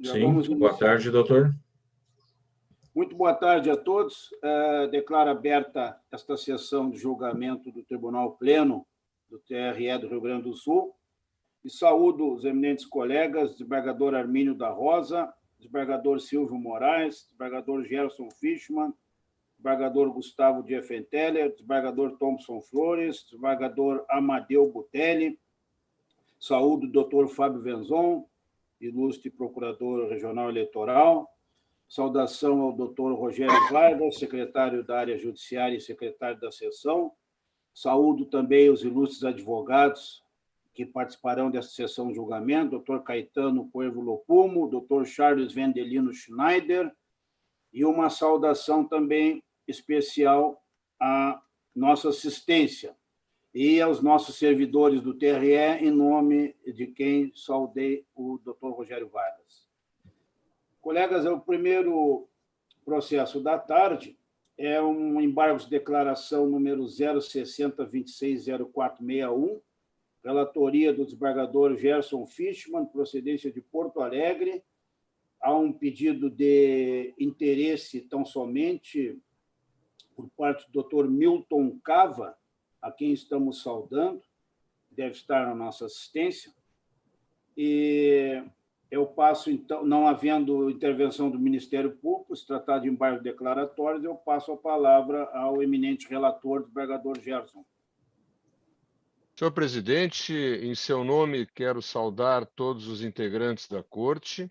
Já Sim, boa tarde, doutor. Muito boa tarde a todos. Declaro aberta esta sessão de julgamento do Tribunal Pleno do TRE do Rio Grande do Sul e saúdo os eminentes colegas, desembargador Armínio da Rosa, desembargador Silvio Moraes, desembargador Gerson Fischmann, desembargador Gustavo Diefenteller, desembargador Thompson Flores, desembargador Amadeu Butelli, saúdo o doutor Fábio Venzon, ilustre procurador regional eleitoral. Saudação ao doutor Rogério Vargas, secretário da área judiciária e secretário da sessão. Saúdo também os ilustres advogados que participarão dessa sessão de julgamento, doutor Caetano Coelho Lopumo, doutor Charles Vendelino Schneider, e uma saudação também especial à nossa assistência e aos nossos servidores do TRE, em nome de quem saudei o doutor Rogério Vargas. Colegas, o primeiro processo da tarde é um embargo de declaração número 060260461, relatoria do desembargador Gerson Fischmann, procedência de Porto Alegre. Há um pedido de interesse tão somente por parte do Dr. Milton Cava, a quem estamos saudando, deve estar na nossa assistência. E eu passo, então, não havendo intervenção do Ministério Público, se tratar de embargo declaratório, eu passo a palavra ao eminente relator, desembargador Gerson. Senhor presidente, em seu nome, quero saudar todos os integrantes da Corte.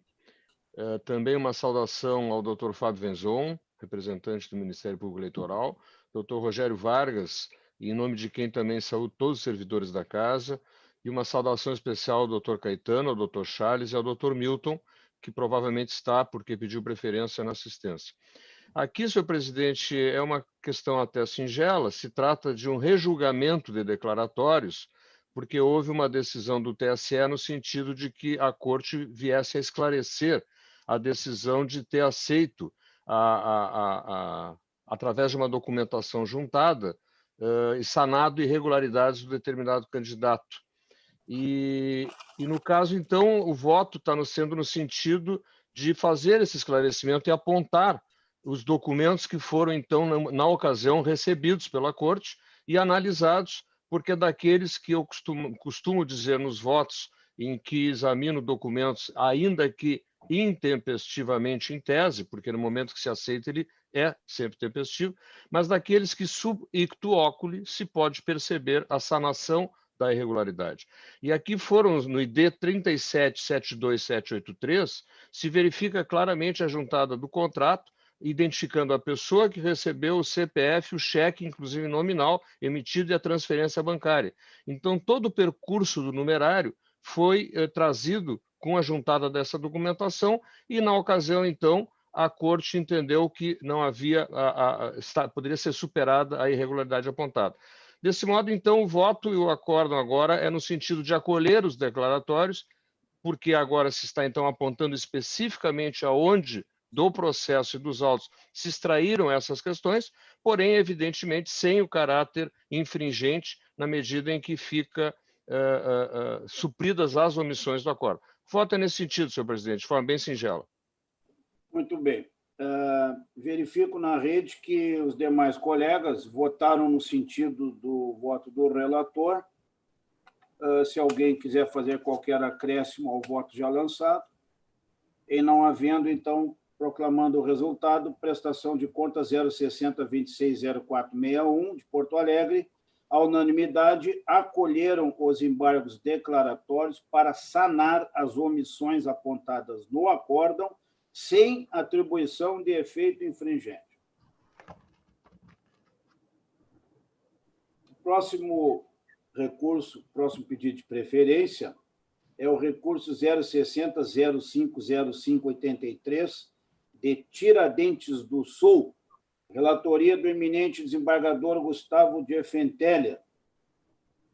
Também uma saudação ao doutor Fábio Venzon, representante do Ministério Público Eleitoral, doutor Rogério Vargas, em nome de quem também saúdo todos os servidores da Casa, e uma saudação especial ao doutor Caetano, ao doutor Charles e ao doutor Milton, que provavelmente está porque pediu preferência na assistência. Aqui, senhor presidente, é uma questão até singela, se trata de um rejulgamento de declaratórios, porque houve uma decisão do TSE no sentido de que a Corte viesse a esclarecer a decisão de ter aceito, através de uma documentação juntada, e sanado irregularidades do determinado candidato. E no caso, então, o voto está sendo no sentido de fazer esse esclarecimento e apontar os documentos que foram, então, na ocasião, recebidos pela Corte e analisados, porque daqueles que eu costumo dizer nos votos em que examino documentos, ainda que intempestivamente em tese, porque no momento que se aceita ele é sempre tempestivo, mas daqueles que sub ictu oculi se pode perceber a sanação da irregularidade. E aqui foram, no ID 3772783, se verifica claramente a juntada do contrato, identificando a pessoa que recebeu o CPF, o cheque, inclusive nominal, emitido e a transferência bancária. Então, todo o percurso do numerário foi trazido com a juntada dessa documentação e, na ocasião, então, a Corte entendeu que não havia, poderia ser superada a irregularidade apontada. Desse modo, então, o voto e o acórdão agora é no sentido de acolher os declaratórios, porque agora se está, então, apontando especificamente aonde do processo e dos autos se extraíram essas questões, porém, evidentemente, sem o caráter infringente, na medida em que fica supridas as omissões do acordo. Voto é nesse sentido, senhor presidente, de forma bem singela. Muito bem. Verifico na rede que os demais colegas votaram no sentido do voto do relator. Se alguém quiser fazer qualquer acréscimo ao voto já lançado, e não havendo, então, proclamando o resultado, prestação de conta 060260461 de Porto Alegre, a unanimidade acolheram os embargos declaratórios para sanar as omissões apontadas no acórdão, sem atribuição de efeito infringente. O próximo recurso, próximo pedido de preferência, é o recurso 060050583, de Tiradentes do Sul, relatoria do eminente desembargador Gustavo Diefenteller,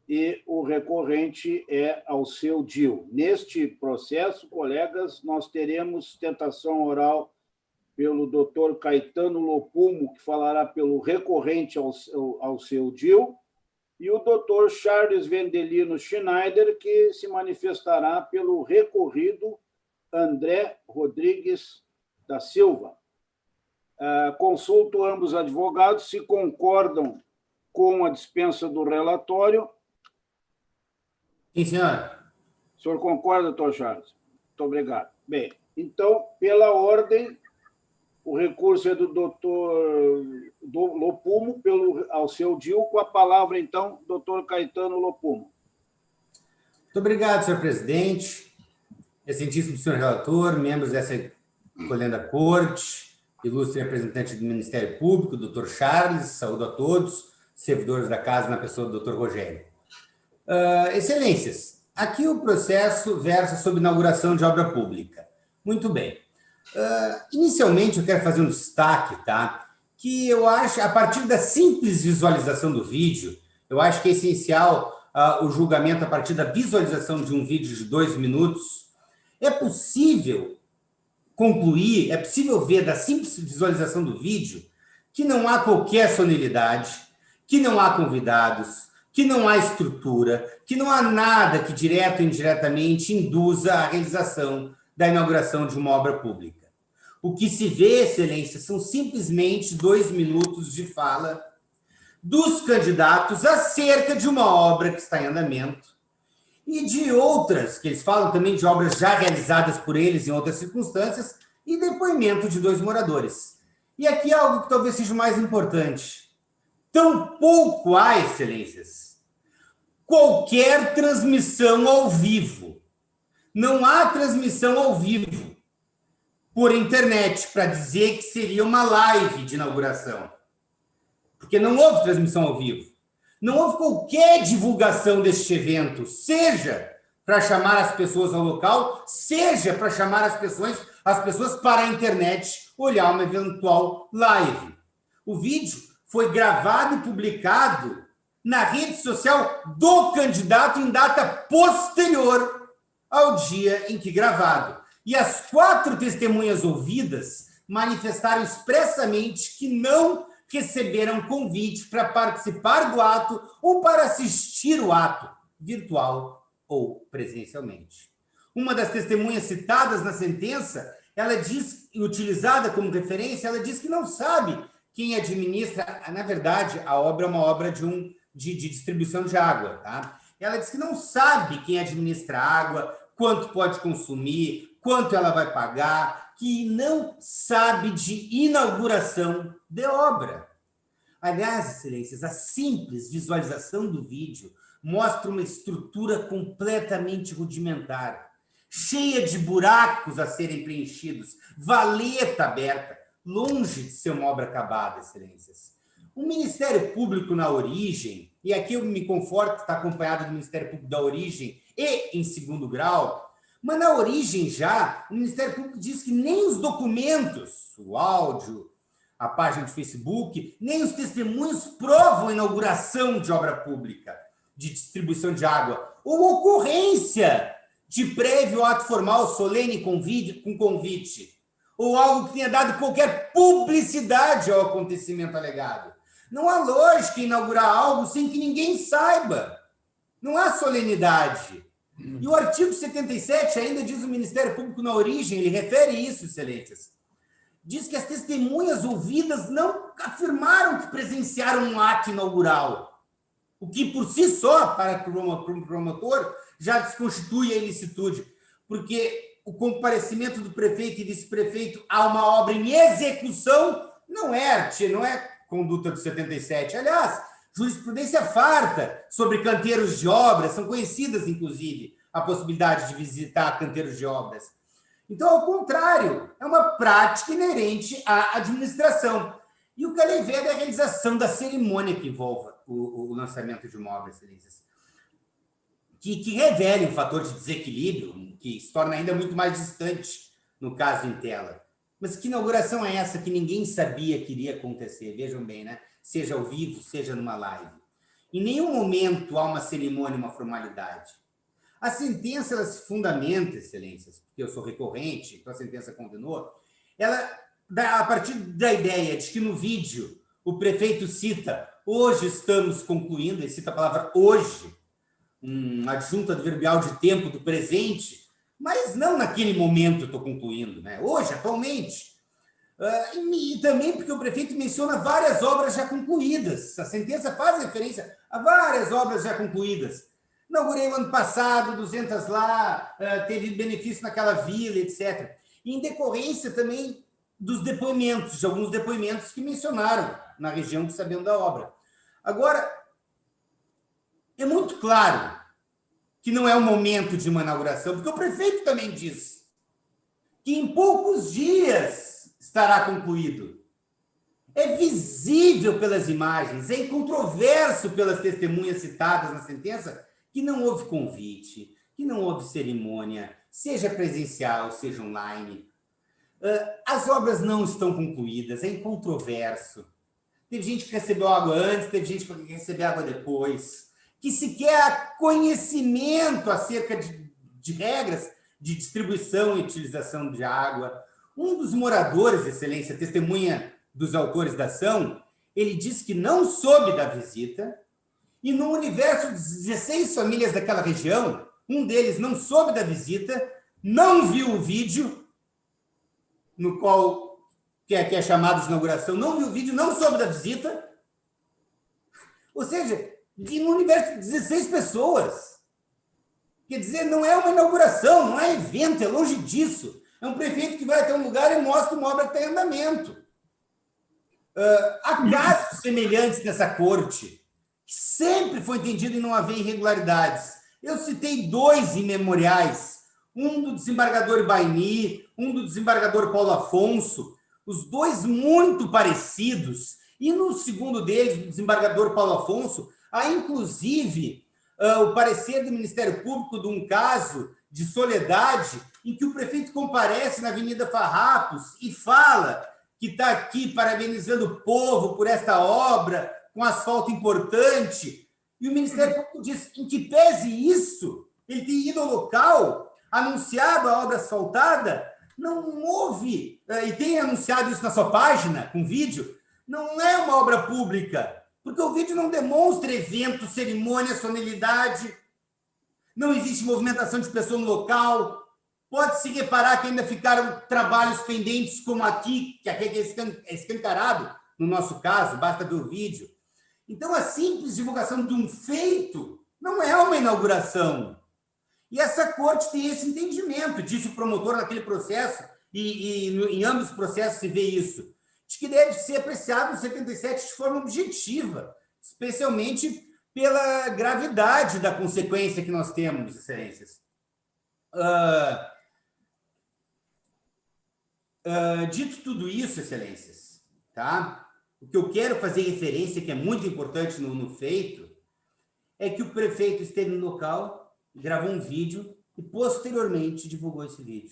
e o recorrente é Alceu Dil. Neste processo, colegas, nós teremos sustentação oral pelo doutor Caetano Lopumo, que falará pelo recorrente Alceu Dil, e o doutor Charles Vendelino Schneider, que se manifestará pelo recorrido André Rodrigues da Silva. Consulto ambos advogados se concordam com a dispensa do relatório. Sim, senhor. O senhor concorda, doutor Charles? Muito obrigado. Bem, então, pela ordem, o recurso é do doutor Lopumo, pelo Alceu Dil, com a palavra, então, doutor Caetano Lopumo. Muito obrigado, senhor presidente, excelentíssimo senhor relator, membros dessa colhenda corte, ilustre representante do Ministério Público, doutor Charles, saúdo a todos, servidores da casa, na pessoa do doutor Rogério. Excelências, aqui o processo versa sobre inauguração de obra pública. Muito bem. Inicialmente, eu quero fazer um destaque, tá? Que eu acho, a partir da simples visualização do vídeo, eu acho que é essencial o julgamento a partir da visualização de um vídeo de 2 minutos. É possível concluir, é possível ver da simples visualização do vídeo que não há qualquer sonoridade, que não há convidados, que não há estrutura, que não há nada que, direto ou indiretamente, induza a realização da inauguração de uma obra pública. O que se vê, excelência, são simplesmente 2 minutos de fala dos candidatos acerca de uma obra que está em andamento e de outras, que eles falam também de obras já realizadas por eles em outras circunstâncias, e depoimento de 2 moradores. E aqui algo que talvez seja o mais importante. Tampouco há, excelências, qualquer transmissão ao vivo. Não há transmissão ao vivo por internet para dizer que seria uma live de inauguração. Porque não houve transmissão ao vivo. Não houve qualquer divulgação deste evento, seja para chamar as pessoas ao local, seja para chamar as pessoas para a internet olhar uma eventual live. O vídeo foi gravado e publicado na rede social do candidato em data posterior ao dia em que gravado. E as 4 testemunhas ouvidas manifestaram expressamente que não receberam convite para participar do ato ou para assistir o ato, virtual ou presencialmente. Uma das testemunhas citadas na sentença, ela diz, utilizada como referência, ela diz que não sabe quem administra. Na verdade, a obra é uma obra de distribuição de água, tá? Ela diz que não sabe quem administra a água, quanto pode consumir, quanto ela vai pagar, que não sabe de inauguração de obra. Aliás, excelências, a simples visualização do vídeo mostra uma estrutura completamente rudimentar, cheia de buracos a serem preenchidos, valeta aberta, longe de ser uma obra acabada, excelências. O Ministério Público na origem, e aqui eu me conforto que está acompanhado do Ministério Público da origem e em segundo grau, mas na origem já, o Ministério Público diz que nem os documentos, o áudio, a página de Facebook, nem os testemunhos provam a inauguração de obra pública, de distribuição de água, ou ocorrência de prévio ato formal solene com convite, ou algo que tenha dado qualquer publicidade ao acontecimento alegado. Não há lógica em inaugurar algo sem que ninguém saiba. Não há solenidade. E o artigo 77 ainda diz o Ministério Público na origem, ele refere isso, excelências. Diz que as testemunhas ouvidas não afirmaram que presenciaram um ato inaugural, o que por si só, para o promotor, já desconstitui a ilicitude, porque o comparecimento do prefeito e vice-prefeito a uma obra em execução não é conduta do 77. Aliás, jurisprudência farta sobre canteiros de obras, são conhecidas, inclusive, a possibilidade de visitar canteiros de obras. Então, ao contrário, é uma prática inerente à administração. E o que ela vê é a realização da cerimônia que envolve o lançamento de uma obra, excelências, que revela um fator de desequilíbrio, que se torna ainda muito mais distante no caso em tela. Mas que inauguração é essa que ninguém sabia que iria acontecer? Vejam bem, né? Seja ao vivo, seja numa live. Em nenhum momento há uma cerimônia, uma formalidade. A sentença, ela se fundamenta, excelências, porque eu sou recorrente, então a sentença condenou, ela, a partir da ideia de que no vídeo o prefeito cita, hoje estamos concluindo, ele cita a palavra hoje, um adjunto adverbial de tempo do presente, mas não naquele momento eu estou concluindo, né? Hoje, atualmente. E também porque o prefeito menciona várias obras já concluídas. A sentença faz referência a várias obras já concluídas. Inaugurei o ano passado, 200 lá, teve benefício naquela vila, etc. E em decorrência também dos depoimentos, de alguns depoimentos que mencionaram na região que sabiam da obra. Agora, é muito claro que não é o momento de uma inauguração, porque o prefeito também diz que em poucos dias estará concluído. É visível pelas imagens, é incontroverso pelas testemunhas citadas na sentença que não houve convite, que não houve cerimônia, seja presencial, seja online. As obras não estão concluídas, é incontroverso. Teve gente que recebeu água antes, teve gente que recebeu água depois, que sequer há conhecimento acerca de regras de distribuição e utilização de água. Um dos moradores, Excelência, testemunha dos autores da ação, ele disse que não soube da visita e no universo de 16 famílias daquela região, um deles não soube da visita, não viu o vídeo, no qual que é chamado de inauguração, não viu o vídeo, não soube da visita. Ou seja, no universo de 16 pessoas. Quer dizer, não é uma inauguração, não é evento, é longe disso. É um prefeito que vai até um lugar e mostra uma obra que está em andamento. Há casos semelhantes nessa corte, que sempre foi entendido em não haver irregularidades. Eu citei 2 imemoriais, um do desembargador Baini, um do desembargador Paulo Afonso, os 2 muito parecidos, e no segundo deles, do desembargador Paulo Afonso, há inclusive o parecer do Ministério Público de um caso de Soledade, em que o prefeito comparece na Avenida Farrapos e fala que está aqui parabenizando o povo por esta obra, com asfalto importante, e o Ministério Público diz, em que pese isso, ele tem ido ao local, anunciado a obra asfaltada, não houve, e tem anunciado isso na sua página, com vídeo, não é uma obra pública, porque o vídeo não demonstra evento, cerimônia, solenidade, não existe movimentação de pessoa no local, pode-se reparar que ainda ficaram trabalhos pendentes, como aqui, que aqui é escancarado, no nosso caso, basta ver o vídeo. Então, a simples divulgação de um feito não é uma inauguração. E essa corte tem esse entendimento, disse o promotor naquele processo, e em ambos os processos se vê isso, de que deve ser apreciado o 77 de forma objetiva, especialmente pela gravidade da consequência que nós temos, Excelências. Dito tudo isso, Excelências, tá? O que eu quero fazer referência, que é muito importante no feito, é que o prefeito esteve no local, gravou um vídeo e, posteriormente, divulgou esse vídeo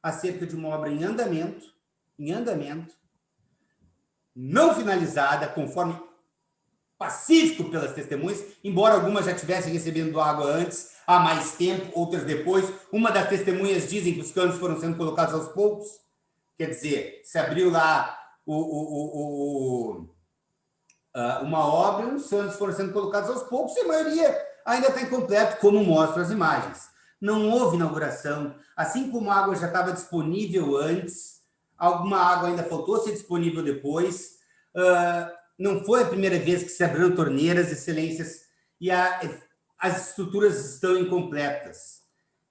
acerca de uma obra em andamento, não finalizada, conforme pacífico pelas testemunhas, embora algumas já tivessem recebendo água antes, há mais tempo, outras depois. Uma das testemunhas dizem que os canos foram sendo colocados aos poucos, quer dizer, se abriu lá uma obra, os canos foram sendo colocados aos poucos e a maioria ainda está incompleto, como mostram as imagens. Não houve inauguração, assim como a água já estava disponível antes, alguma água ainda faltou ser disponível depois. Não foi a primeira vez que se abriram torneiras, Excelências, e as estruturas estão incompletas.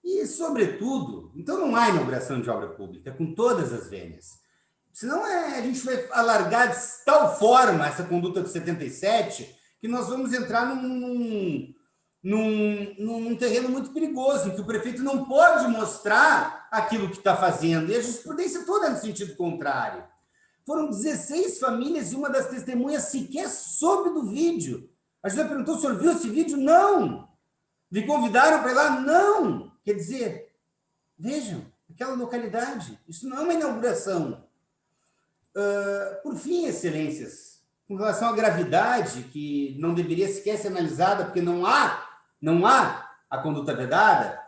E, sobretudo, então não há inauguração de obra pública, com todas as vênias. Senão a gente vai alargar de tal forma essa conduta do 77 que nós vamos entrar num terreno muito perigoso, em que o prefeito não pode mostrar aquilo que está fazendo, e a jurisprudência toda é no sentido contrário. Foram 16 famílias e uma das testemunhas sequer soube do vídeo. A José perguntou, o senhor viu esse vídeo? Não. Me convidaram para ir lá? Não. Quer dizer, vejam, aquela localidade, isso não é uma inauguração. Por fim, Excelências, com relação à gravidade, que não deveria sequer ser analisada, porque não há a conduta vedada,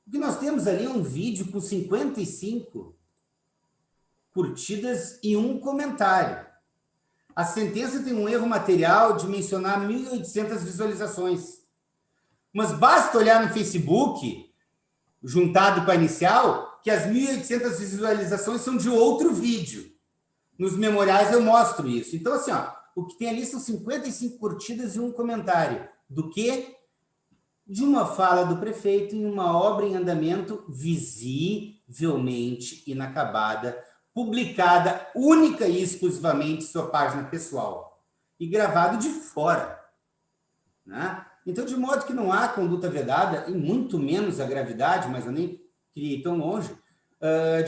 o que nós temos ali é um vídeo com 55 curtidas e um comentário. A sentença tem um erro material de mencionar 1.800 visualizações. Mas basta olhar no Facebook juntado com a inicial, que as 1.800 visualizações são de outro vídeo. Nos memoriais eu mostro isso. Então, assim, ó, o que tem ali são 55 curtidas e um comentário. Do quê? De uma fala do prefeito em uma obra em andamento visivelmente inacabada, publicada única e exclusivamente em sua página pessoal e gravado de fora, né? Então, de modo que não há conduta vedada, e muito menos a gravidade, mas eu nem queria ir tão longe,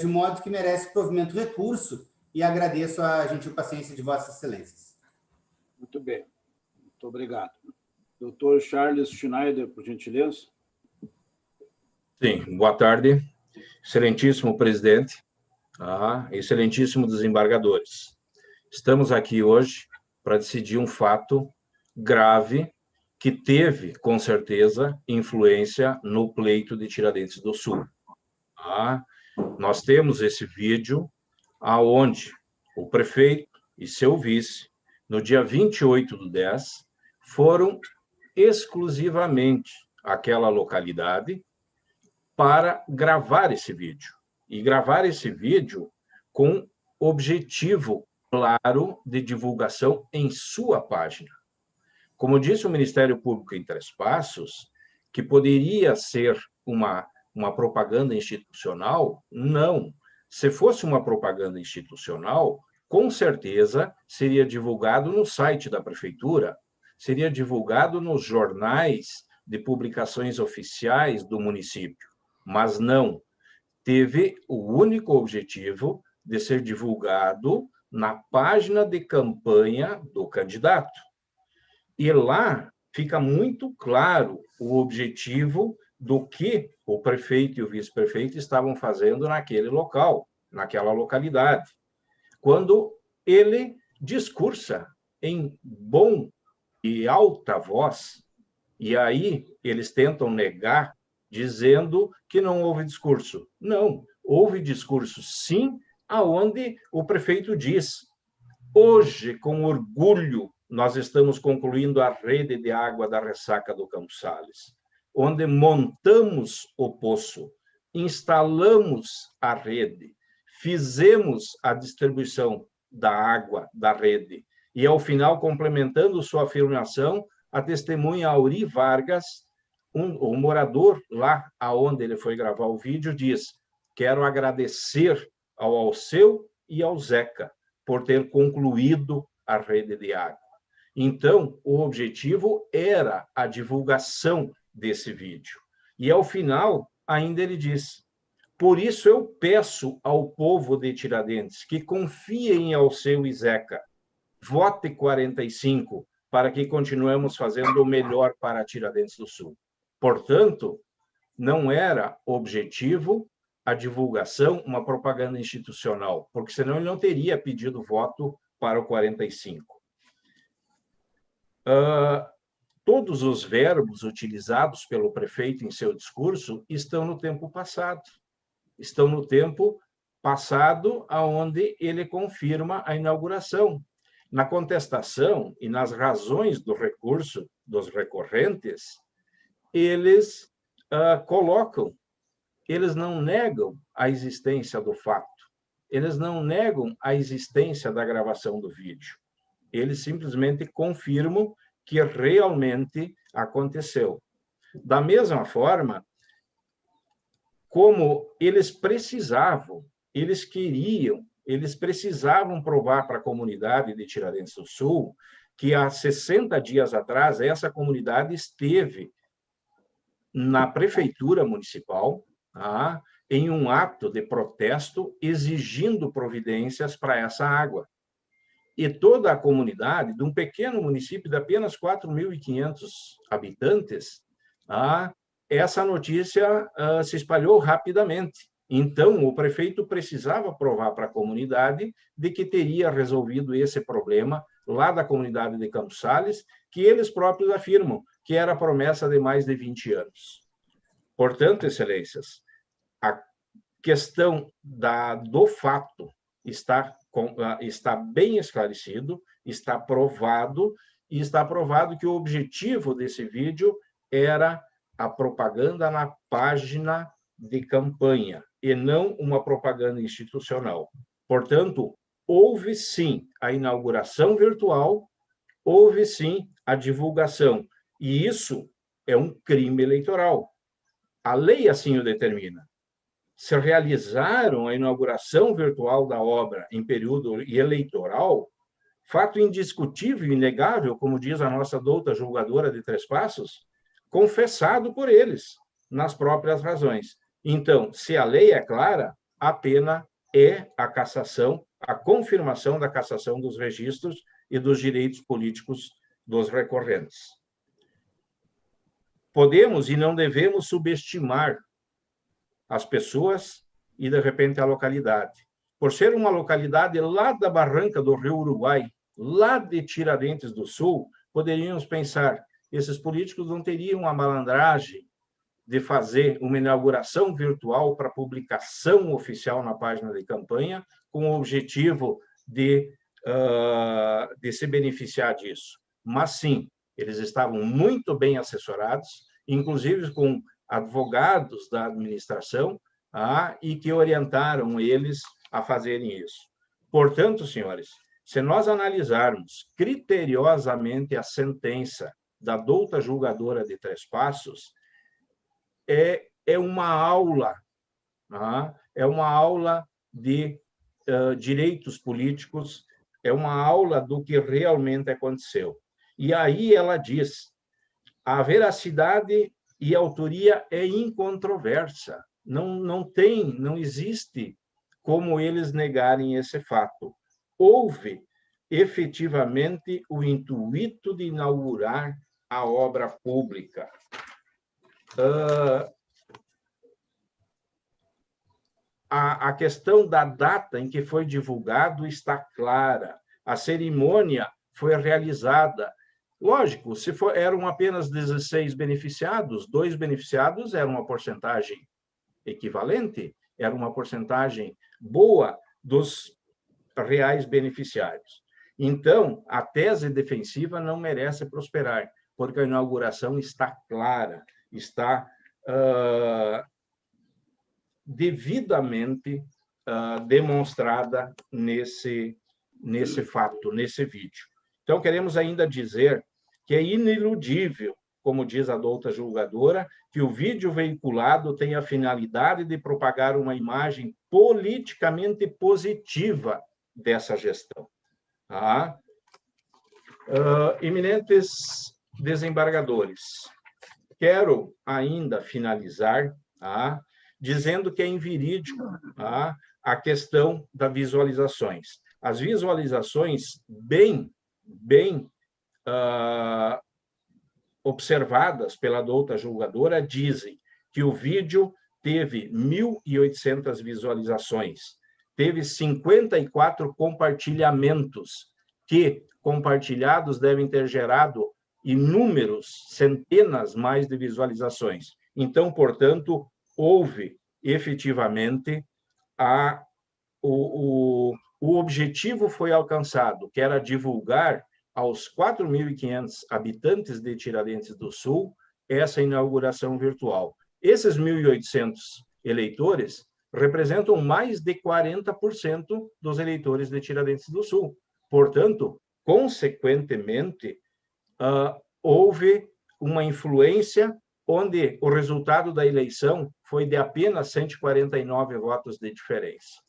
de modo que merece provimento recurso, e agradeço a gentil paciência de Vossas Excelências. Muito bem. Muito obrigado. Doutor Charles Schneider, por gentileza. Sim, boa tarde. Excelentíssimo presidente, excelentíssimo desembargadores. Estamos aqui hoje para decidir um fato grave que teve, com certeza, influência no pleito de Tiradentes do Sul. Nós temos esse vídeo aonde o prefeito e seu vice, no dia 28/10, foram exclusivamente àquela localidade para gravar esse vídeo. E gravar esse vídeo com objetivo claro de divulgação em sua página. Como disse o Ministério Público em Três Passos, que poderia ser uma propaganda institucional, não. Se fosse uma propaganda institucional, com certeza seria divulgado no site da prefeitura, seria divulgado nos jornais de publicações oficiais do município, mas não. Teve o único objetivo de ser divulgado na página de campanha do candidato. E lá fica muito claro o objetivo do que o prefeito e o vice-prefeito estavam fazendo naquele local, naquela localidade. Quando ele discursa em bom e alta voz, e aí eles tentam negar, dizendo que não houve discurso. Não, houve discurso sim, aonde o prefeito diz: hoje, com orgulho, nós estamos concluindo a rede de água da ressaca do Campos Sales, onde montamos o poço, instalamos a rede, fizemos a distribuição da água da rede. E, ao final, complementando sua afirmação, a testemunha Auri Vargas, o morador lá aonde ele foi gravar o vídeo, diz: quero agradecer ao Alceu e ao Zeca por ter concluído a rede de água. Então, o objetivo era a divulgação desse vídeo. E, ao final, ainda ele diz: por isso eu peço ao povo de Tiradentes que confie em Alceu e Zeca. Vote 45 para que continuemos fazendo o melhor para Tiradentes do Sul. Portanto, não era objetivo a divulgação, uma propaganda institucional, porque senão ele não teria pedido voto para o 45. Todos os verbos utilizados pelo prefeito em seu discurso estão no tempo passado. Estão no tempo passado, onde ele confirma a inauguração. Na contestação e nas razões do recurso dos recorrentes, eles colocam, eles não negam a existência do fato, eles não negam a existência da gravação do vídeo. Eles simplesmente confirmam que realmente aconteceu. Da mesma forma, como eles precisavam, eles queriam, eles precisavam provar para a comunidade de Tiradentes do Sul que há 60 dias atrás essa comunidade esteve na prefeitura municipal, em um ato de protesto exigindo providências para essa água. E toda a comunidade, de um pequeno município de apenas 4.500 habitantes, essa notícia se espalhou rapidamente. Então, o prefeito precisava provar para a comunidade de que teria resolvido esse problema lá da comunidade de Campos Sales, que eles próprios afirmam que era promessa de mais de 20 anos. Portanto, excelências, a questão do fato está bem esclarecido, está provado, e está provado que o objetivo desse vídeo era a propaganda na página de campanha e não uma propaganda institucional. Portanto, houve sim a inauguração virtual, houve sim a divulgação, e isso é um crime eleitoral. A lei assim o determina. Se realizaram a inauguração virtual da obra em período eleitoral, fato indiscutível e inegável, como diz a nossa douta julgadora de Três Passos, confessado por eles, nas próprias razões. Então, se a lei é clara, a pena é a cassação, a confirmação da cassação dos registros e dos direitos políticos dos recorrentes. Podemos e não devemos subestimar as pessoas e, de repente, a localidade. Por ser uma localidade lá da barranca do Rio Uruguai, lá de Tiradentes do Sul, poderíamos pensar, esses políticos não teriam a malandragem de fazer uma inauguração virtual para publicação oficial na página de campanha, com o objetivo de se beneficiar disso. Mas, sim, eles estavam muito bem assessorados, inclusive com advogados da administração, e que orientaram eles a fazerem isso. Portanto, senhores, se nós analisarmos criteriosamente a sentença da douta julgadora de Três Passos, é uma aula, é uma aula de direitos políticos, é uma aula do que realmente aconteceu. E aí ela diz, a veracidade e a autoria é incontroversa, não existe como eles negarem esse fato. Houve efetivamente o intuito de inaugurar a obra pública. A questão da data em que foi divulgado está clara. A cerimônia foi realizada. Lógico, se eram apenas 16 beneficiados, 2 beneficiados era uma porcentagem equivalente, era uma porcentagem boa dos reais beneficiários. Então, a tese defensiva não merece prosperar, porque a inauguração está clara, está devidamente demonstrada nesse fato, nesse vídeo. Então, queremos ainda dizer que é iniludível, como diz a douta julgadora, que o vídeo veiculado tem a finalidade de propagar uma imagem politicamente positiva dessa gestão. Eminentes desembargadores, quero ainda finalizar dizendo que é inverídico a questão das visualizações. As visualizações bem observadas pela douta julgadora dizem que o vídeo teve 1.800 visualizações, teve 54 compartilhamentos, que, compartilhados, devem ter gerado inúmeros, centenas mais de visualizações. Então, portanto, houve efetivamente o objetivo foi alcançado, que era divulgar aos 4.500 habitantes de Tiradentes do Sul essa inauguração virtual. Esses 1.800 eleitores representam mais de 40% dos eleitores de Tiradentes do Sul. Portanto, consequentemente, houve uma influência onde o resultado da eleição foi de apenas 149 votos de diferença.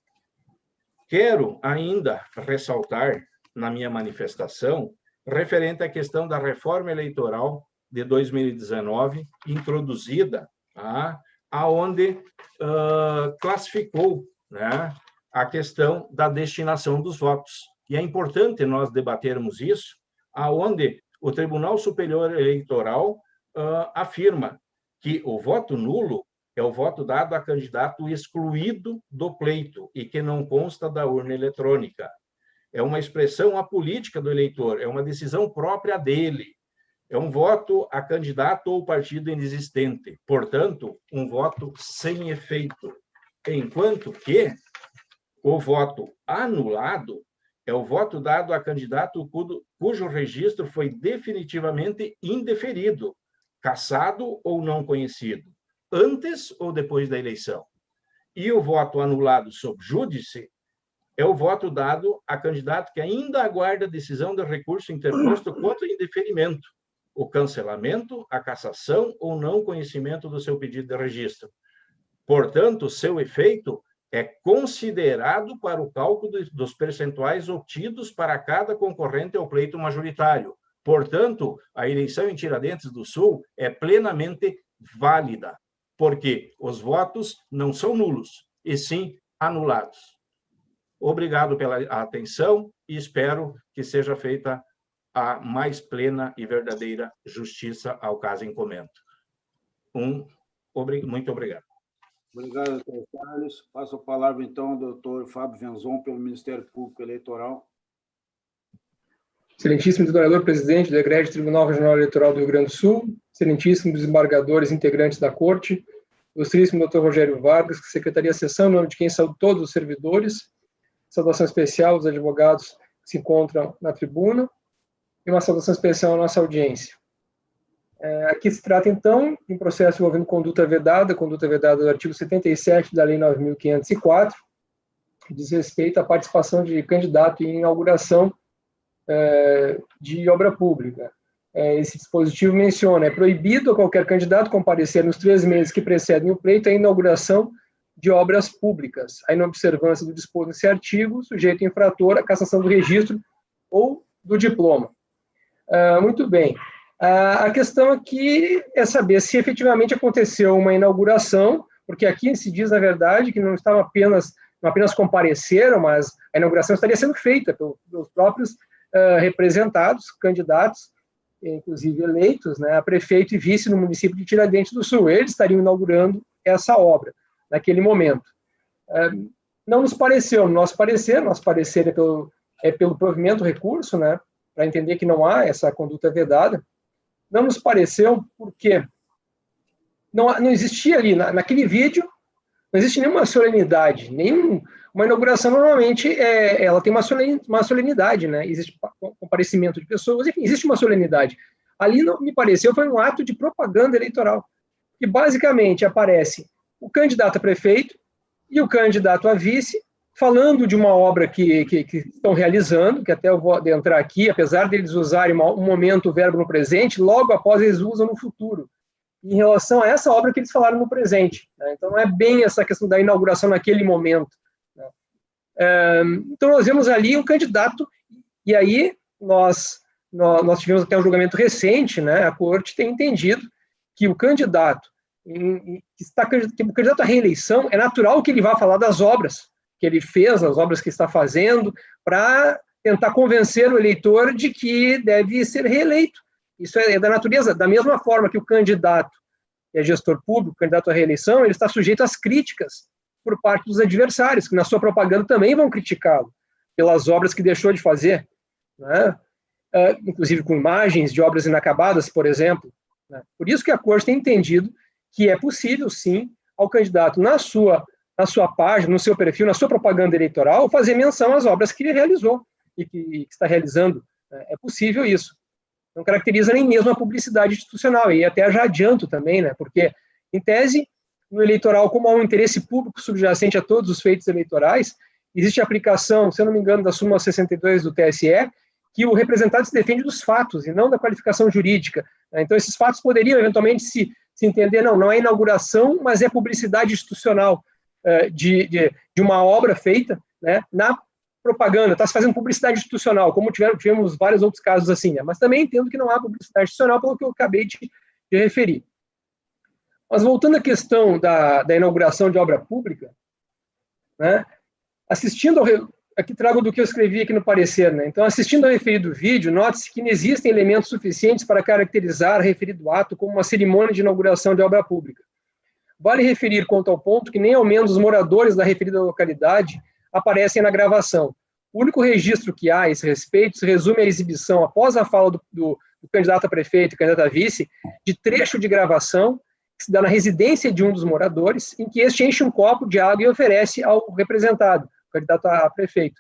Quero ainda ressaltar na minha manifestação referente à questão da reforma eleitoral de 2019, introduzida, aonde classificou, né, a questão da destinação dos votos. E é importante nós debatermos isso, aonde o Tribunal Superior Eleitoral afirma que o voto nulo é o voto dado a candidato excluído do pleito e que não consta da urna eletrônica. É uma expressão apolítica do eleitor, é uma decisão própria dele. É um voto a candidato ou partido inexistente, portanto, um voto sem efeito. Enquanto que o voto anulado é o voto dado a candidato cujo registro foi definitivamente indeferido, cassado ou não conhecido. antes ou depois da eleição. E o voto anulado sob júdice é o voto dado a candidato que ainda aguarda a decisão do recurso interposto contra indeferimento, o cancelamento, a cassação ou não conhecimento do seu pedido de registro. Portanto, seu efeito é considerado para o cálculo dos percentuais obtidos para cada concorrente ao pleito majoritário. Portanto, a eleição em Tiradentes do Sul é plenamente válida, porque os votos não são nulos, e sim anulados. Obrigado pela atenção e espero que seja feita a mais plena e verdadeira justiça ao caso em comento. Muito obrigado. Obrigado, doutor Carlos. Passo a palavra, então, ao doutor Fábio Venzon, pelo Ministério Público Eleitoral. Excelentíssimo desembargador-presidente do Egrégio Tribunal Regional Eleitoral do Rio Grande do Sul, excelentíssimos desembargadores integrantes da Corte, ilustríssimo doutor Rogério Vargas, Secretaria de Sessão, em nome de quem saúdo todos os servidores, saudação especial aos advogados que se encontram na tribuna, e uma saudação especial à nossa audiência. Aqui se trata, então, de um processo envolvendo conduta vedada do artigo 77 da Lei 9.504, que diz respeito à participação de candidato em inauguração de obra pública. Esse dispositivo menciona: é proibido a qualquer candidato comparecer nos 3 meses que precedem o pleito à inauguração de obras públicas, a inobservância do disposto nesse artigo, sujeito infrator à cassação do registro ou do diploma. Muito bem. A questão aqui é saber se efetivamente aconteceu uma inauguração, porque aqui se diz, na verdade, que não apenas compareceram, mas a inauguração estaria sendo feita pelos próprios representados, candidatos, inclusive eleitos, né, a prefeito e vice no município de Tiradentes do Sul. Eles estariam inaugurando essa obra naquele momento. Não nos pareceu, no nosso parecer é pelo provimento do recurso, né, para entender que não há essa conduta vedada. Não nos pareceu porque não existia ali, naquele vídeo, não existe nenhuma solenidade, uma inauguração normalmente ela tem uma solenidade, né? Existe comparecimento de pessoas, enfim, existe uma solenidade. Ali, não me pareceu, foi um ato de propaganda eleitoral, que basicamente aparece o candidato a prefeito e o candidato a vice falando de uma obra que estão realizando, que até eu vou adentrar aqui, apesar deles usarem um momento o verbo no presente, logo após eles usam no futuro, em relação a essa obra que eles falaram no presente, né? Então, não é bem essa questão da inauguração naquele momento, né? Então, nós vemos ali um candidato, e aí nós tivemos até um julgamento recente, né? A Corte tem entendido que o candidato à reeleição, é natural que ele vá falar das obras que ele fez, as obras que está fazendo, para tentar convencer o eleitor de que deve ser reeleito. Isso é da natureza, da mesma forma que o candidato é gestor público, candidato à reeleição, ele está sujeito às críticas por parte dos adversários, que na sua propaganda também vão criticá-lo pelas obras que deixou de fazer, né? Inclusive com imagens de obras inacabadas, por exemplo, né? Por isso que a Corte tem entendido que é possível, sim, ao candidato, na sua página, no seu perfil, na sua propaganda eleitoral, fazer menção às obras que ele realizou e que está realizando. É possível isso. Não caracteriza nem mesmo a publicidade institucional, e até já adianto também, né, porque, em tese, no eleitoral, como há um interesse público subjacente a todos os feitos eleitorais, existe a aplicação, se eu não me engano, da súmula 62 do TSE, que o representante se defende dos fatos e não da qualificação jurídica. Então, esses fatos poderiam, eventualmente, se entender, não é inauguração, mas é publicidade institucional de uma obra feita, né, na propaganda, está se fazendo publicidade institucional, como tivemos vários outros casos assim, né? Mas também entendo que não há publicidade institucional, pelo que eu acabei de referir. Mas voltando à questão da inauguração de obra pública, né, aqui trago do que eu escrevi aqui no parecer, né? Então, assistindo ao referido vídeo, note-se que não existem elementos suficientes para caracterizar o referido ato como uma cerimônia de inauguração de obra pública. Vale referir quanto ao ponto que nem ao menos os moradores da referida localidade aparecem na gravação. O único registro que há a esse respeito se resume à exibição, após a fala do candidato a prefeito e candidato a vice, de trecho de gravação que se dá na residência de um dos moradores, em que este enche um copo de água e oferece ao representado, candidato a prefeito.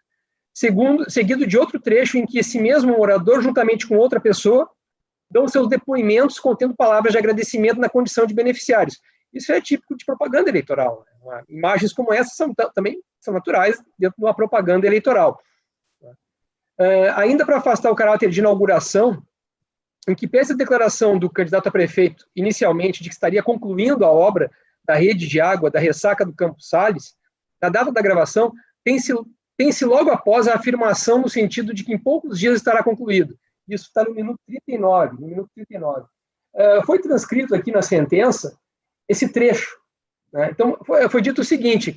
Seguido de outro trecho em que esse mesmo morador, juntamente com outra pessoa, dão seus depoimentos contendo palavras de agradecimento na condição de beneficiários. Isso é típico de propaganda eleitoral. Né? Imagens como essa também são naturais dentro de uma propaganda eleitoral. Ainda para afastar o caráter de inauguração, em que pese a declaração do candidato a prefeito, inicialmente, de que estaria concluindo a obra da rede de água da ressaca do Campos Sales, na data da gravação, tem-se logo após a afirmação no sentido de que em poucos dias estará concluído. Isso está no minuto 39. Foi transcrito aqui na sentença esse trecho. Né? Então, foi dito o seguinte,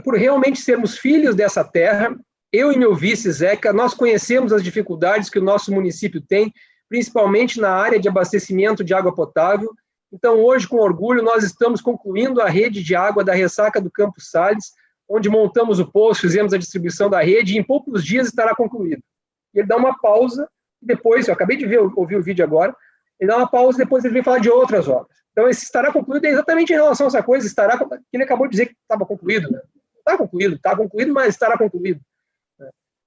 por realmente sermos filhos dessa terra, eu e meu vice, Zeca, nós conhecemos as dificuldades que o nosso município tem, principalmente na área de abastecimento de água potável. Então, hoje, com orgulho, nós estamos concluindo a rede de água da ressaca do Campos Sales, onde montamos o poço, fizemos a distribuição da rede, e em poucos dias estará concluído. Ele dá uma pausa, e depois, eu acabei de ouvir o vídeo agora, ele dá uma pausa e depois ele vem falar de outras obras. Então, esse estará concluído é exatamente em relação a essa coisa, que ele acabou de dizer que estava concluído. Né? Está concluído, mas estará concluído.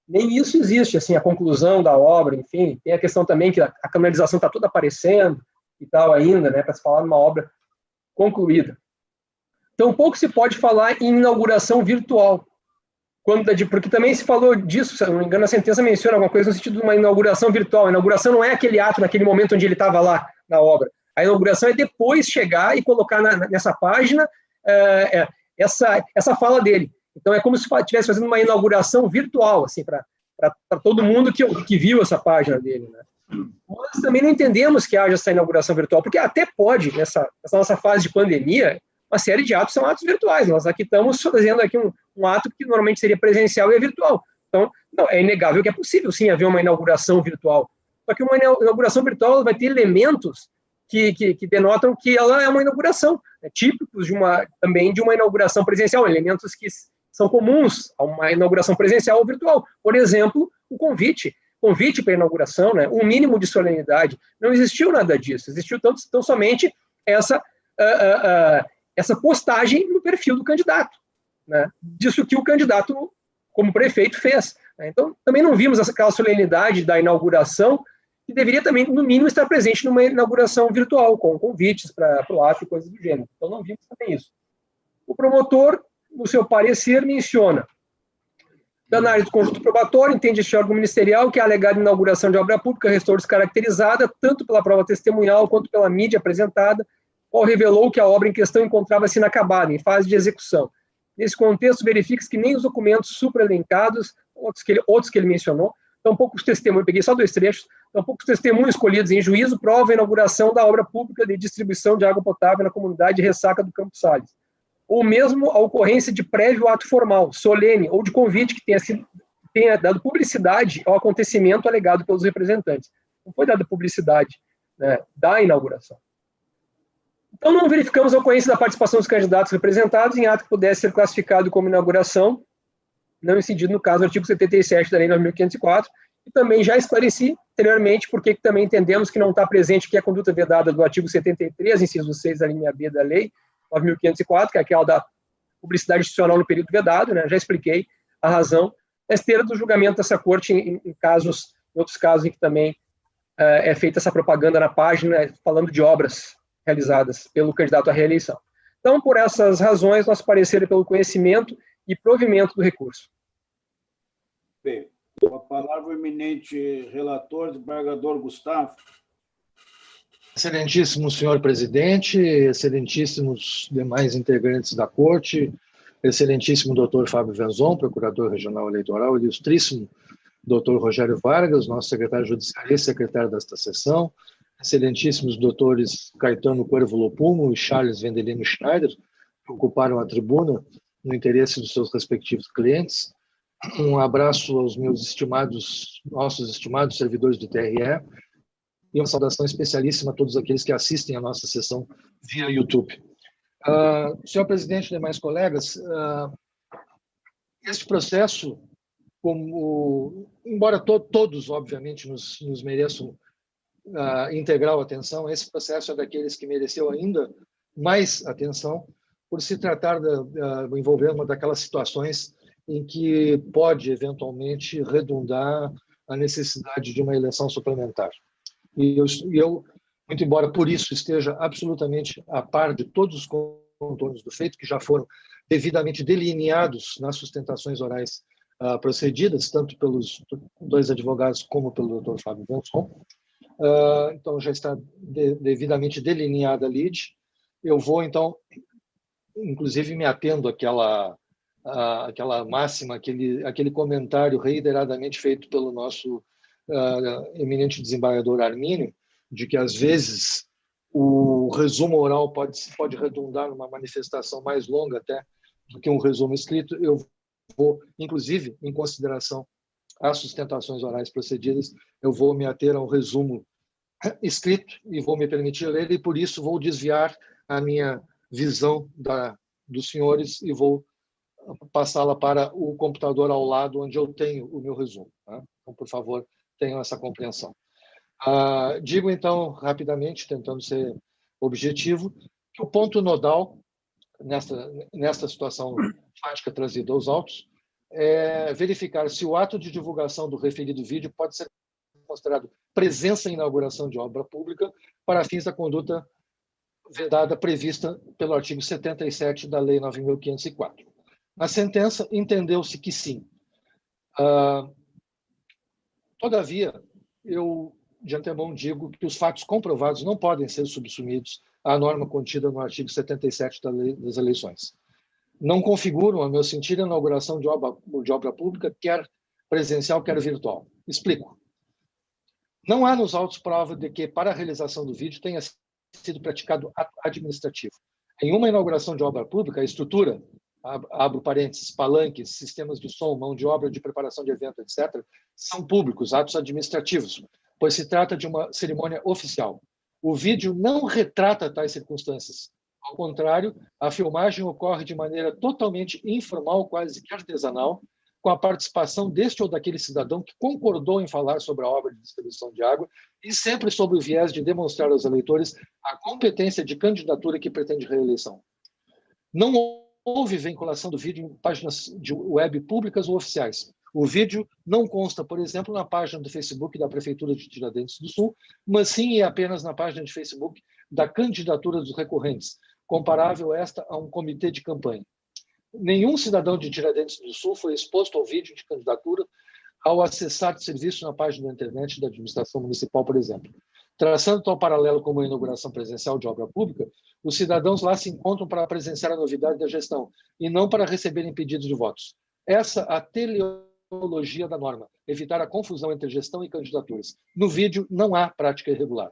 Nem isso existe, assim, a conclusão da obra, enfim, tem a questão também que a canalização está toda aparecendo e tal ainda, né, para se falar numa obra concluída. Então, pouco se pode falar em inauguração virtual, porque também se falou disso, se não me engano, a sentença menciona alguma coisa no sentido de uma inauguração virtual. A inauguração não é aquele ato, naquele momento onde ele estava lá, na obra. A inauguração é depois chegar e colocar nessa página essa fala dele. Então, é como se estivesse fazendo uma inauguração virtual, assim, para todo mundo que viu essa página dele. Né? Nós também não entendemos que haja essa inauguração virtual, porque até pode, nessa nossa fase de pandemia, uma série de atos são atos virtuais. Nós aqui estamos fazendo aqui um ato que normalmente seria presencial e é virtual. Então, não, é inegável que é possível, sim, haver uma inauguração virtual. Só que uma inauguração virtual vai ter elementos que denotam que ela é uma inauguração, típicos também de uma inauguração presencial, elementos que são comuns a uma inauguração presencial ou virtual. Por exemplo, o convite para a inauguração, né, um mínimo de solenidade. Não existiu nada disso, existiu tão somente essa postagem no perfil do candidato, né, disso que o candidato, como prefeito, fez. Né. Então, também não vimos aquela solenidade da inauguração, que deveria também, no mínimo, estar presente numa inauguração virtual, com convites para o ato e coisas do gênero. Então, não vimos também isso. O promotor, no seu parecer, menciona: da análise do conjunto probatório, entende este órgão ministerial que a alegada inauguração de obra pública restou descaracterizada, tanto pela prova testemunhal quanto pela mídia apresentada, qual revelou que a obra em questão encontrava-se inacabada, em fase de execução. Nesse contexto, verifica-se que nem os documentos supraelencados, outros que ele mencionou, tampouco os testemunhos, eu peguei só 2 trechos, tampouco os testemunhos escolhidos em juízo provam a inauguração da obra pública de distribuição de água potável na comunidade de Ressaca do Campos Sales, ou mesmo a ocorrência de prévio ato formal, solene, ou de convite que tenha dado publicidade ao acontecimento alegado pelos representantes. Não foi dada publicidade, né, da inauguração. Então, não verificamos a ocorrência da participação dos candidatos representados em ato que pudesse ser classificado como inauguração, não incidido no caso do artigo 77 da Lei 9.504, e também já esclareci anteriormente porque também entendemos que não está presente aqui a conduta vedada do artigo 73, inciso 6 da linha B da Lei 9.504, que é aquela da publicidade institucional no período vedado, né? Já expliquei a razão na esteira do julgamento dessa corte em outros casos em que também é feita essa propaganda na página falando de obras realizadas pelo candidato à reeleição. Então, por essas razões, nosso parecer é pelo conhecimento e provimento do recurso. Bem, com a palavra o eminente relator, desembargador Gustavo. Excelentíssimo senhor presidente, excelentíssimos demais integrantes da corte, excelentíssimo doutor Fábio Venzon, procurador regional eleitoral, ilustríssimo doutor Rogério Vargas, nosso secretário judiciário e secretário desta sessão, excelentíssimos doutores Caetano Corvo Lopumo e Charles Vendelino Schneider, que ocuparam a tribuna no interesse dos seus respectivos clientes. Um abraço aos nossos estimados servidores do TRE, e uma saudação especialíssima a todos aqueles que assistem a nossa sessão via YouTube. Senhor presidente e demais colegas, este processo, embora todos, obviamente, nos mereçam integral atenção, esse processo é daqueles que mereceu ainda mais atenção, por se tratar do envolvimento daquelas situações em que pode, eventualmente, redundar a necessidade de uma eleição suplementar. E eu muito embora por isso esteja absolutamente a par de todos os contornos do feito, que já foram devidamente delineados nas sustentações orais procedidas, tanto pelos dois advogados como pelo Dr. Fábio Benson. Então, já está devidamente delineada a lide. Eu vou, então, inclusive me atendo àquela máxima, aquele comentário reiteradamente feito pelo nosso eminente desembargador Armínio, de que, às vezes, o resumo oral pode redundar numa manifestação mais longa até do que um resumo escrito. Eu vou, inclusive, em consideração às sustentações orais procedidas, eu vou me ater ao resumo escrito e vou me permitir ler, e por isso vou desviar a minha visão dos senhores e vou passá-la para o computador ao lado, onde eu tenho o meu resumo. Tá? Então, por favor, tenham essa compreensão. Digo, então, rapidamente, tentando ser objetivo, que o ponto nodal nesta situação fática trazida aos autos é verificar se o ato de divulgação do referido vídeo pode ser considerado presença em inauguração de obra pública para fins da conduta vedada prevista pelo artigo 77 da Lei 9.504. Na sentença, entendeu-se que sim. Todavia, eu, de antemão, digo que os fatos comprovados não podem ser subsumidos à norma contida no artigo 77 da Lei das Eleições. Não configuram, a meu sentir, a inauguração de obra pública, quer presencial, quer virtual. Explico. Não há nos autos prova de que, para a realização do vídeo, tenha sido praticado ato administrativo. Em uma inauguração de obra pública, a estrutura, abro parênteses, palanques, sistemas de som, mão de obra de preparação de evento, etc., são públicos, atos administrativos, pois se trata de uma cerimônia oficial. O vídeo não retrata tais circunstâncias. Ao contrário, a filmagem ocorre de maneira totalmente informal, quase que artesanal, com a participação deste ou daquele cidadão que concordou em falar sobre a obra de distribuição de água e sempre sob o viés de demonstrar aos eleitores a competência de candidatura que pretende reeleição. Não houve vinculação do vídeo em páginas de web públicas ou oficiais. O vídeo não consta, por exemplo, na página do Facebook da Prefeitura de Tiradentes do Sul, mas sim e apenas na página de Facebook da candidatura dos recorrentes, comparável esta a um comitê de campanha. Nenhum cidadão de Tiradentes do Sul foi exposto ao vídeo de candidatura ao acessar o serviço na página da internet da administração municipal, por exemplo. Traçando tal paralelo como a inauguração presencial de obra pública, os cidadãos lá se encontram para presenciar a novidade da gestão e não para receberem pedidos de votos. Essa a teleologia da norma, evitar a confusão entre gestão e candidaturas. No vídeo não há prática irregular.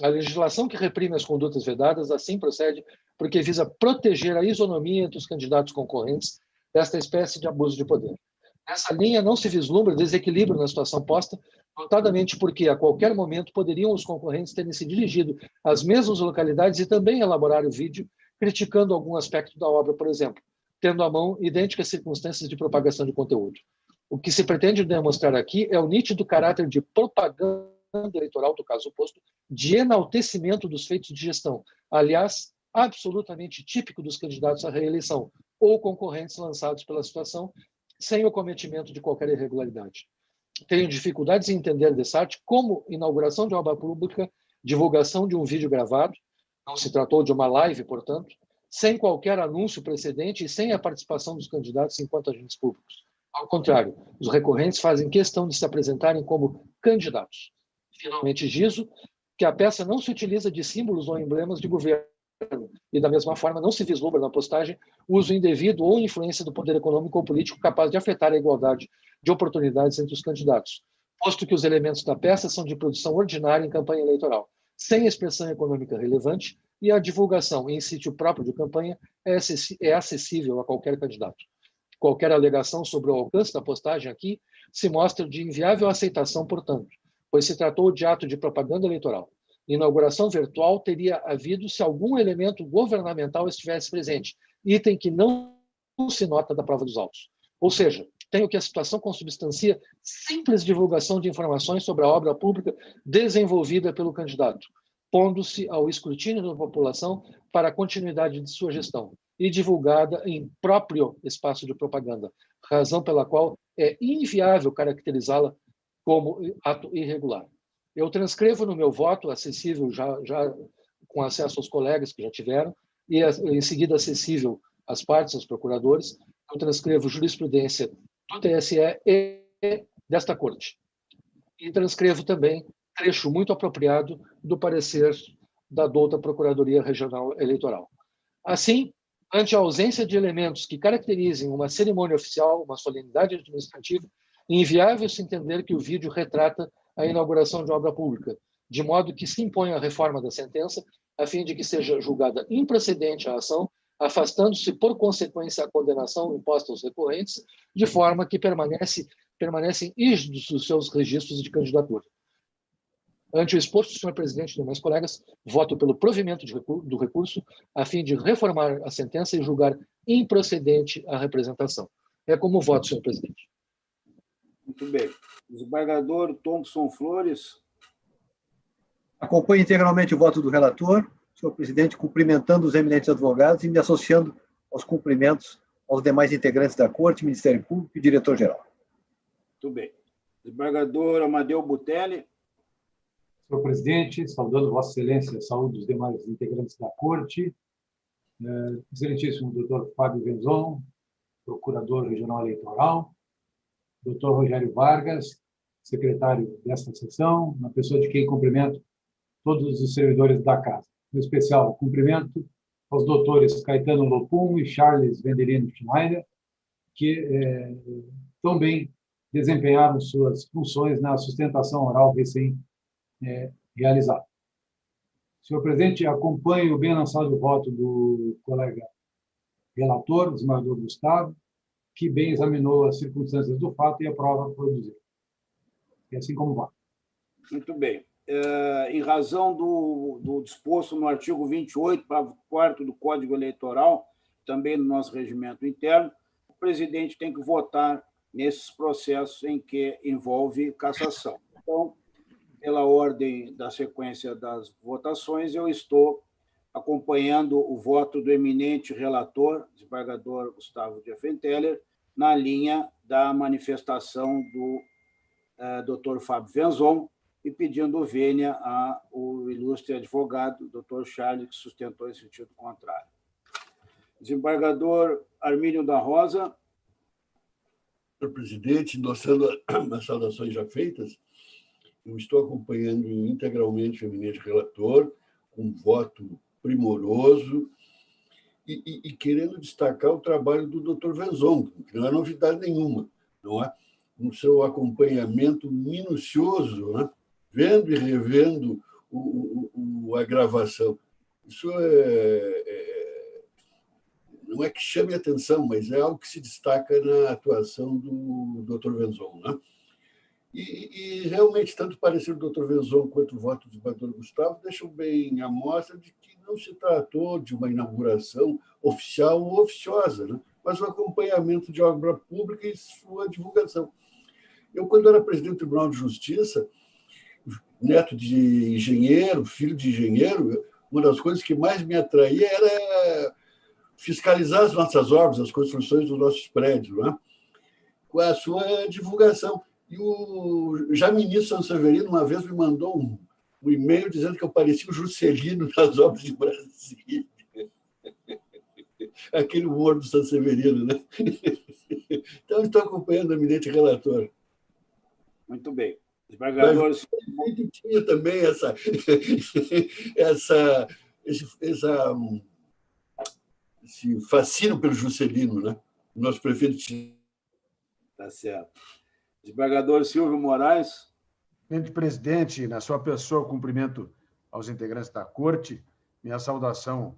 A legislação que reprime as condutas vedadas assim procede porque visa proteger a isonomia entre os candidatos concorrentes desta espécie de abuso de poder. Nessa linha não se vislumbra desequilíbrio na situação posta, notadamente porque a qualquer momento poderiam os concorrentes terem se dirigido às mesmas localidades e também elaborar o vídeo, criticando algum aspecto da obra, por exemplo, tendo à mão idênticas circunstâncias de propagação de conteúdo. O que se pretende demonstrar aqui é o nítido caráter de propaganda eleitoral, do caso oposto, de enaltecimento dos feitos de gestão, aliás, absolutamente típico dos candidatos à reeleição ou concorrentes lançados pela situação, sem o cometimento de qualquer irregularidade. Tenho dificuldades em entender dessa arte como inauguração de obra pública, divulgação de um vídeo gravado, não se tratou de uma live, portanto, sem qualquer anúncio precedente e sem a participação dos candidatos enquanto agentes públicos. Ao contrário, os recorrentes fazem questão de se apresentarem como candidatos. Finalmente, gizo que a peça não se utiliza de símbolos ou emblemas de governo e, da mesma forma, não se vislumbra na postagem uso indevido ou influência do poder econômico ou político capaz de afetar a igualdade de oportunidades entre os candidatos, posto que os elementos da peça são de produção ordinária em campanha eleitoral, sem expressão econômica relevante, e a divulgação em sítio próprio de campanha é acessível a qualquer candidato. Qualquer alegação sobre o alcance da postagem aqui se mostra de inviável aceitação, portanto, pois se tratou de ato de propaganda eleitoral. Inauguração virtual teria havido se algum elemento governamental estivesse presente, item que não se nota da prova dos autos. Ou seja, tenho que a situação consubstancia simples divulgação de informações sobre a obra pública desenvolvida pelo candidato, pondo-se ao escrutínio da população para a continuidade de sua gestão e divulgada em próprio espaço de propaganda, razão pela qual é inviável caracterizá-la como ato irregular. Eu transcrevo no meu voto, acessível já com acesso aos colegas que já tiveram, e em seguida acessível às partes, aos procuradores, eu transcrevo jurisprudência do TSE e desta Corte. E transcrevo também trecho muito apropriado do parecer da douta Procuradoria Regional Eleitoral. Assim, ante a ausência de elementos que caracterizem uma cerimônia oficial, uma solenidade administrativa, é inviável se entender que o vídeo retrata a inauguração de obra pública, de modo que se impõe a reforma da sentença, a fim de que seja julgada improcedente a ação, afastando-se, por consequência, a condenação imposta aos recorrentes, de forma que permanecem rígidos os seus registros de candidatura. Ante o exposto, senhor presidente e demais colegas, voto pelo provimento do recurso, a fim de reformar a sentença e julgar improcedente a representação. É como voto, senhor presidente. Muito bem. Desembargador Thompson Flores. Acompanho integralmente o voto do relator, senhor presidente, cumprimentando os eminentes advogados e me associando aos cumprimentos aos demais integrantes da Corte, Ministério Público e diretor-geral. Muito bem. Desembargador Amadeu Butelli. Senhor presidente, saudando Vossa Excelência, saúde dos demais integrantes da Corte, excelentíssimo doutor Fábio Venzon, procurador regional eleitoral, doutor Rogério Vargas, secretário desta sessão, uma pessoa de quem cumprimento todos os servidores da Casa. Em especial, cumprimento aos doutores Caetano Lopum e Charles Vendelino Schneider, que tão bem desempenharam suas funções na sustentação oral recém-realizada. Senhor presidente, acompanho o bem lançado voto do colega relator, o desembargador Gustavo, que bem examinou as circunstâncias do fato e aprova produzir. E assim como vai. Muito bem. Em razão do disposto no artigo 28, parágrafo 4º do Código Eleitoral, também no nosso regimento interno, o presidente tem que votar nesses processos em que envolve cassação. Então, pela ordem da sequência das votações, eu estou acompanhando o voto do eminente relator, desembargador Gustavo Diefenteller, na linha da manifestação do Dr. Fábio Venzon, e pedindo vênia ao ilustre advogado, Dr. Charles, que sustentou em sentido contrário. Desembargador Armínio da Rosa. Senhor presidente, endossando as saudações já feitas, eu estou acompanhando integralmente o eminente relator, com voto primoroso, e querendo destacar o trabalho do Dr. Venzon, que não é novidade nenhuma, não é? No seu acompanhamento minucioso, né? Vendo e revendo a gravação. Isso não é que chame a atenção, mas é algo que se destaca na atuação do Dr. Venzon, né? E realmente, tanto o parecer do Dr. Venzon quanto o voto do desembargador Gustavo deixam bem à mostra de que não se tratou de uma inauguração oficial ou oficiosa, né? Mas um acompanhamento de obra pública e sua divulgação. Eu, quando era presidente do Tribunal de Justiça, neto de engenheiro, filho de engenheiro, uma das coisas que mais me atraía era fiscalizar as nossas obras, as construções dos nossos prédios, né? Com a sua divulgação. E o já ministro Sanseverino, uma vez, me mandou um e-mail dizendo que eu parecia o Juscelino nas obras de Brasília. Aquele humor do Sanseverino, né? Então, estou acompanhando o eminente relator. Muito bem. Desembargador... Tinha também esse fascínio pelo Juscelino, né? O nosso prefeito tinha. Tá certo. Desembargador Silvio Moraes. Senhor presidente, na sua pessoa, cumprimento aos integrantes da Corte, minha saudação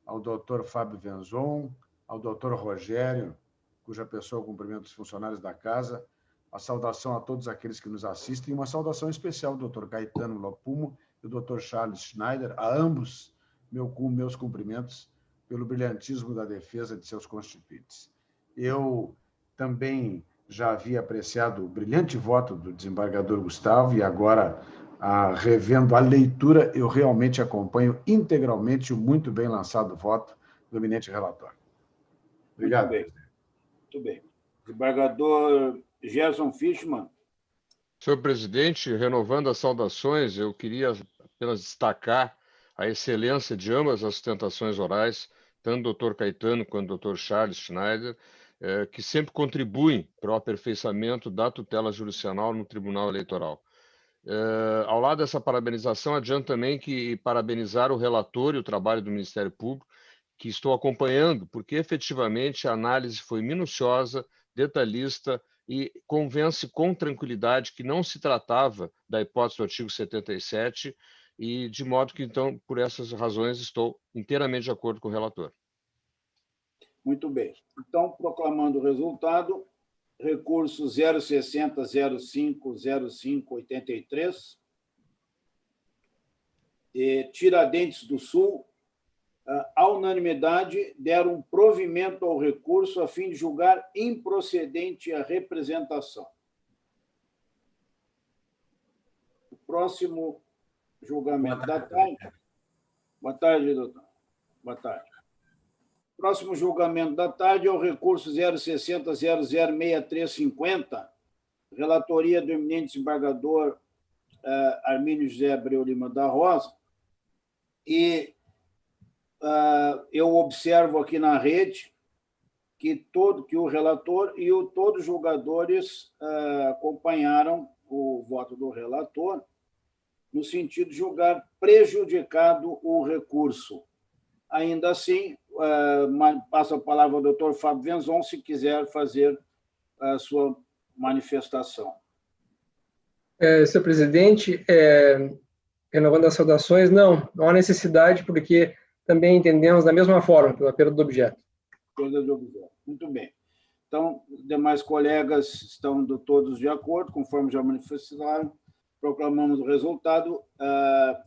ao doutor Fábio Venzon, ao doutor Rogério, cuja pessoa eu cumprimento os funcionários da Casa, a saudação a todos aqueles que nos assistem, e uma saudação especial ao doutor Caetano Lopumo e ao doutor Charles Schneider, a ambos meus cumprimentos pelo brilhantismo da defesa de seus constituintes. Eu também já havia apreciado o brilhante voto do desembargador Gustavo e agora, revendo a leitura, eu realmente acompanho integralmente o muito bem lançado voto do eminente relator. Obrigado. Muito bem. Desembargador Gerson Fischmann. Senhor presidente, renovando as saudações, eu queria apenas destacar a excelência de ambas as sustentações orais, tanto do Dr. Caetano quanto do Dr. Charles Schneider, que sempre contribuem para o aperfeiçoamento da tutela jurisdicional no Tribunal Eleitoral. Ao lado dessa parabenização, adianto também que parabenizar o relator e o trabalho do Ministério Público, que estou acompanhando, porque efetivamente a análise foi minuciosa, detalhista e convence com tranquilidade que não se tratava da hipótese do artigo 77 e de modo que, então, por essas razões, estou inteiramente de acordo com o relator. Muito bem. Então, proclamando o resultado, recurso 060050583, Tiradentes do Sul, à unanimidade, deram provimento ao recurso a fim de julgar improcedente a representação. O próximo julgamento da tarde. Boa tarde, doutor. Boa tarde. O próximo julgamento da tarde é o recurso 060006350, relatoria do eminente desembargador Armínio José Abreu Lima da Rosa, e eu observo aqui na rede que o relator e todos os julgadores acompanharam o voto do relator no sentido de julgar prejudicado o recurso. Ainda assim, passo a palavra ao doutor Fábio Venzon, se quiser fazer a sua manifestação. Senhor presidente, renovando as saudações, não há necessidade, porque também entendemos da mesma forma, pela perda do objeto. Perda do objeto. Muito bem. Então, os demais colegas estão todos de acordo, conforme já manifestaram. Proclamamos o resultado.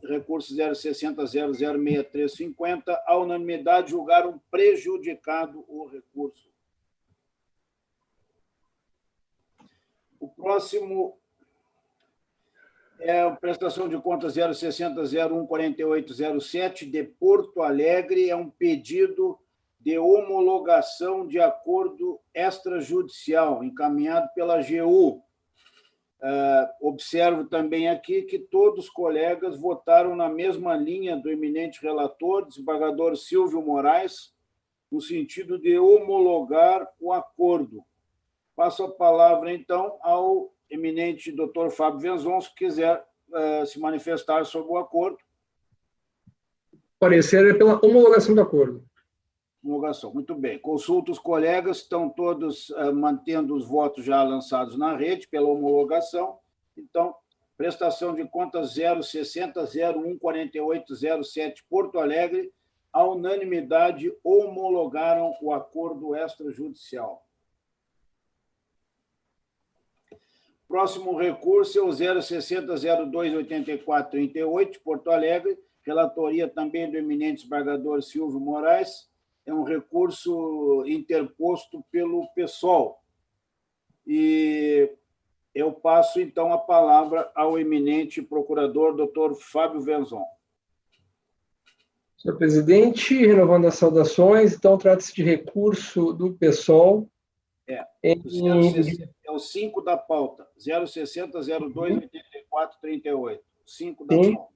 Recurso 060006350, à unanimidade, julgaram prejudicado o recurso. O próximo é a prestação de contas 060014807 de Porto Alegre, é um pedido de homologação de acordo extrajudicial, encaminhado pela AGU. Observo também aqui que todos os colegas votaram na mesma linha do eminente relator, desembargador Silvio Moraes, no sentido de homologar o acordo. Passo a palavra, então, ao eminente doutor Fábio Venzon, se quiser se manifestar sobre o acordo. Parecer pela homologação do acordo. Homologação, muito bem. Consulto os colegas, estão todos mantendo os votos já lançados na rede pela homologação. Então, prestação de contas 060014807 Porto Alegre, à unanimidade, homologaram o acordo extrajudicial. Próximo recurso é o 060028438, Porto Alegre, relatoria também do eminente desembargador Silvio Moraes, é um recurso interposto pelo PSOL. E eu passo, então, a palavra ao eminente procurador, doutor Fábio Venzon. Senhor presidente, renovando as saudações, então, trata-se de recurso do PSOL. É o 5 da pauta, 060028438. 5 da pauta.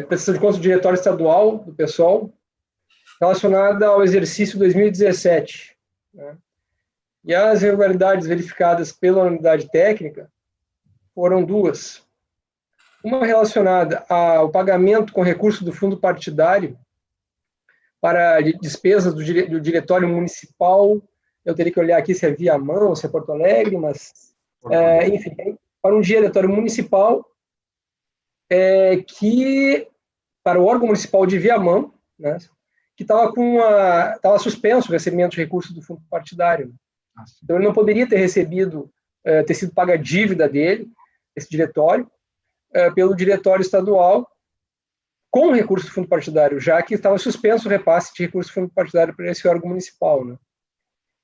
Prestação de contas do Diretório Estadual do PSOL, relacionada ao exercício 2017. Né? E as irregularidades verificadas pela unidade técnica foram duas. Uma relacionada ao pagamento com recurso do fundo partidário para despesas do diretório municipal. Eu teria que olhar aqui se é Viamão ou se é Porto Alegre, mas, enfim, para um diretório municipal para o órgão municipal de Viamão, né, que estava suspenso o recebimento de recursos do fundo partidário. Então, ele não poderia ter recebido, ter sido paga a dívida dele, esse diretório, pelo diretório estadual, com recurso do fundo partidário, já que estava suspenso o repasse de recurso do fundo partidário para esse órgão municipal, né?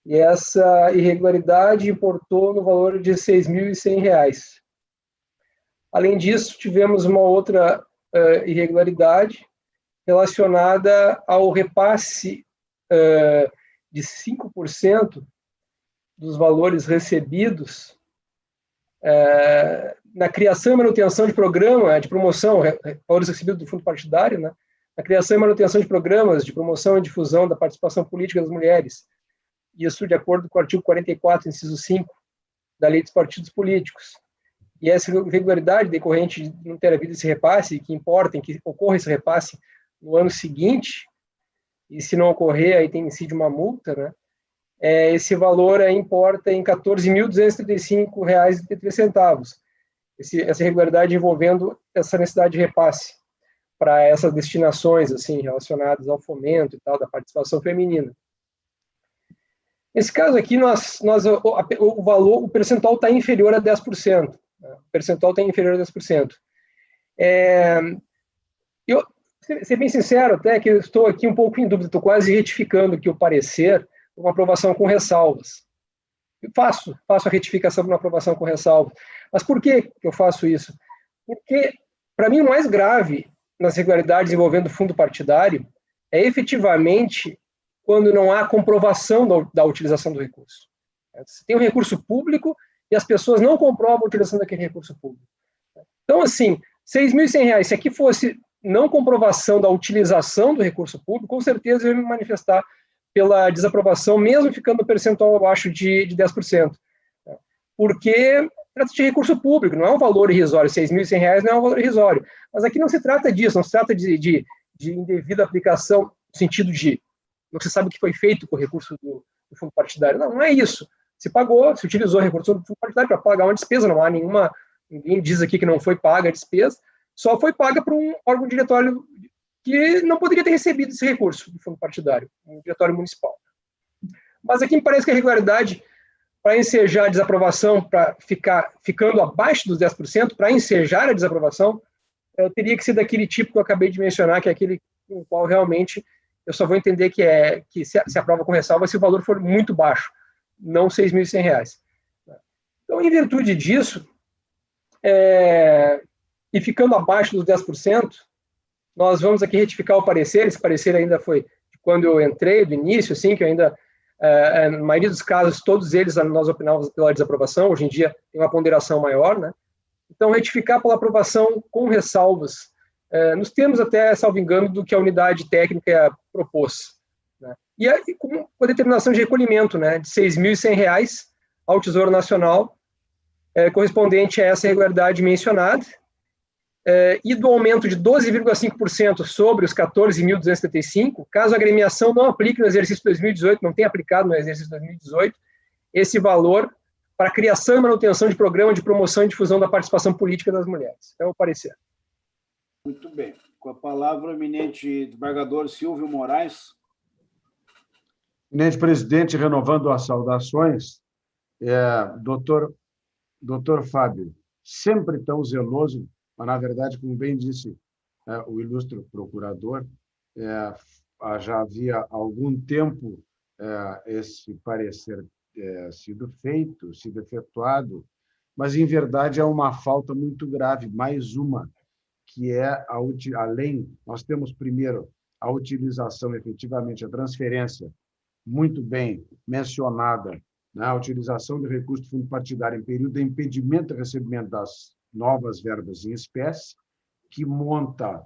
E essa irregularidade importou no valor de R$ 6.100. Além disso, tivemos uma outra irregularidade relacionada ao repasse de 5% dos valores recebidos na criação e manutenção de programa de promoção, valores recebidos do fundo partidário, né? Na criação e manutenção de programas de promoção e difusão da participação política das mulheres, isso de acordo com o artigo 44, inciso 5, da Lei dos Partidos Políticos. E essa irregularidade decorrente de não ter havido esse repasse, que importa em que ocorra esse repasse no ano seguinte, e se não ocorrer, aí tem incide uma multa, né? Esse valor importa em R$ 14.235,33. Essa irregularidade envolvendo essa necessidade de repasse para essas destinações assim relacionadas ao fomento e tal da participação feminina. Nesse caso aqui, o percentual está inferior a 10%. Né? O percentual está inferior a 10%. Eu, ser bem sincero, até que eu estou aqui um pouco em dúvida, estou quase retificando aqui o parecer, uma aprovação com ressalvas. Eu faço a retificação de uma aprovação com ressalvas. Mas por que eu faço isso? Porque, para mim, o mais grave nas irregularidades envolvendo o fundo partidário é efetivamente quando não há comprovação da utilização do recurso. Você tem um recurso público e as pessoas não comprovam a utilização daquele recurso público. Então, assim, R$ 6.100, se aqui fosse não comprovação da utilização do recurso público, com certeza eu ia me manifestar pela desaprovação, mesmo ficando no percentual abaixo de 10%. Porque trata de recurso público, não é um valor irrisório, R$ 6.100 não é um valor irrisório. Mas aqui não se trata disso, não se trata de indevida aplicação, no sentido de não se sabe o que foi feito com o recurso do fundo partidário. Não é isso. Se pagou, se utilizou o recurso do fundo partidário para pagar uma despesa, não há nenhuma, ninguém diz aqui que não foi paga a despesa, só foi paga para um órgão diretório que não poderia ter recebido esse recurso do fundo partidário, um diretório municipal. Mas aqui me parece que a irregularidade, para ensejar a desaprovação, para ficando abaixo dos 10%, para ensejar a desaprovação, teria que ser daquele tipo que eu acabei de mencionar, que é aquele com o qual realmente eu só vou entender que se aprova com ressalva se o valor for muito baixo, não R$ 6.100. Então, em virtude disso, e ficando abaixo dos 10%, nós vamos aqui retificar o parecer. Esse parecer ainda foi de quando eu entrei, do início, assim, que eu ainda, na maioria dos casos, todos eles nós opinávamos pela desaprovação, hoje em dia tem uma ponderação maior, né? Então, retificar pela aprovação com ressalvas, nos termos até, salvo engano, do que a unidade técnica propôs. Né? E aí, com a determinação de recolhimento, né, de R$ 6.100 ao Tesouro Nacional, correspondente a essa irregularidade mencionada, e do aumento de 12,5% sobre os 14.275, caso a agremiação não aplique no exercício 2018, não tenha aplicado no exercício 2018, esse valor para a criação e manutenção de programa de promoção e difusão da participação política das mulheres. É o parecer. Muito bem. Com a palavra, o eminente desembargador Silvio Moraes. Eminente presidente, renovando as saudações, doutor Fábio, sempre tão zeloso, mas, na verdade, como bem disse o ilustre procurador, já havia algum tempo esse parecer sido feito, sido efetuado, mas, em verdade, é uma falta muito grave, mais uma, que é, além, nós temos primeiro a utilização, efetivamente, a transferência, muito bem mencionada, né, a utilização de recursos do fundo partidário em período de impedimento do recebimento das novas verbas em espécie, que monta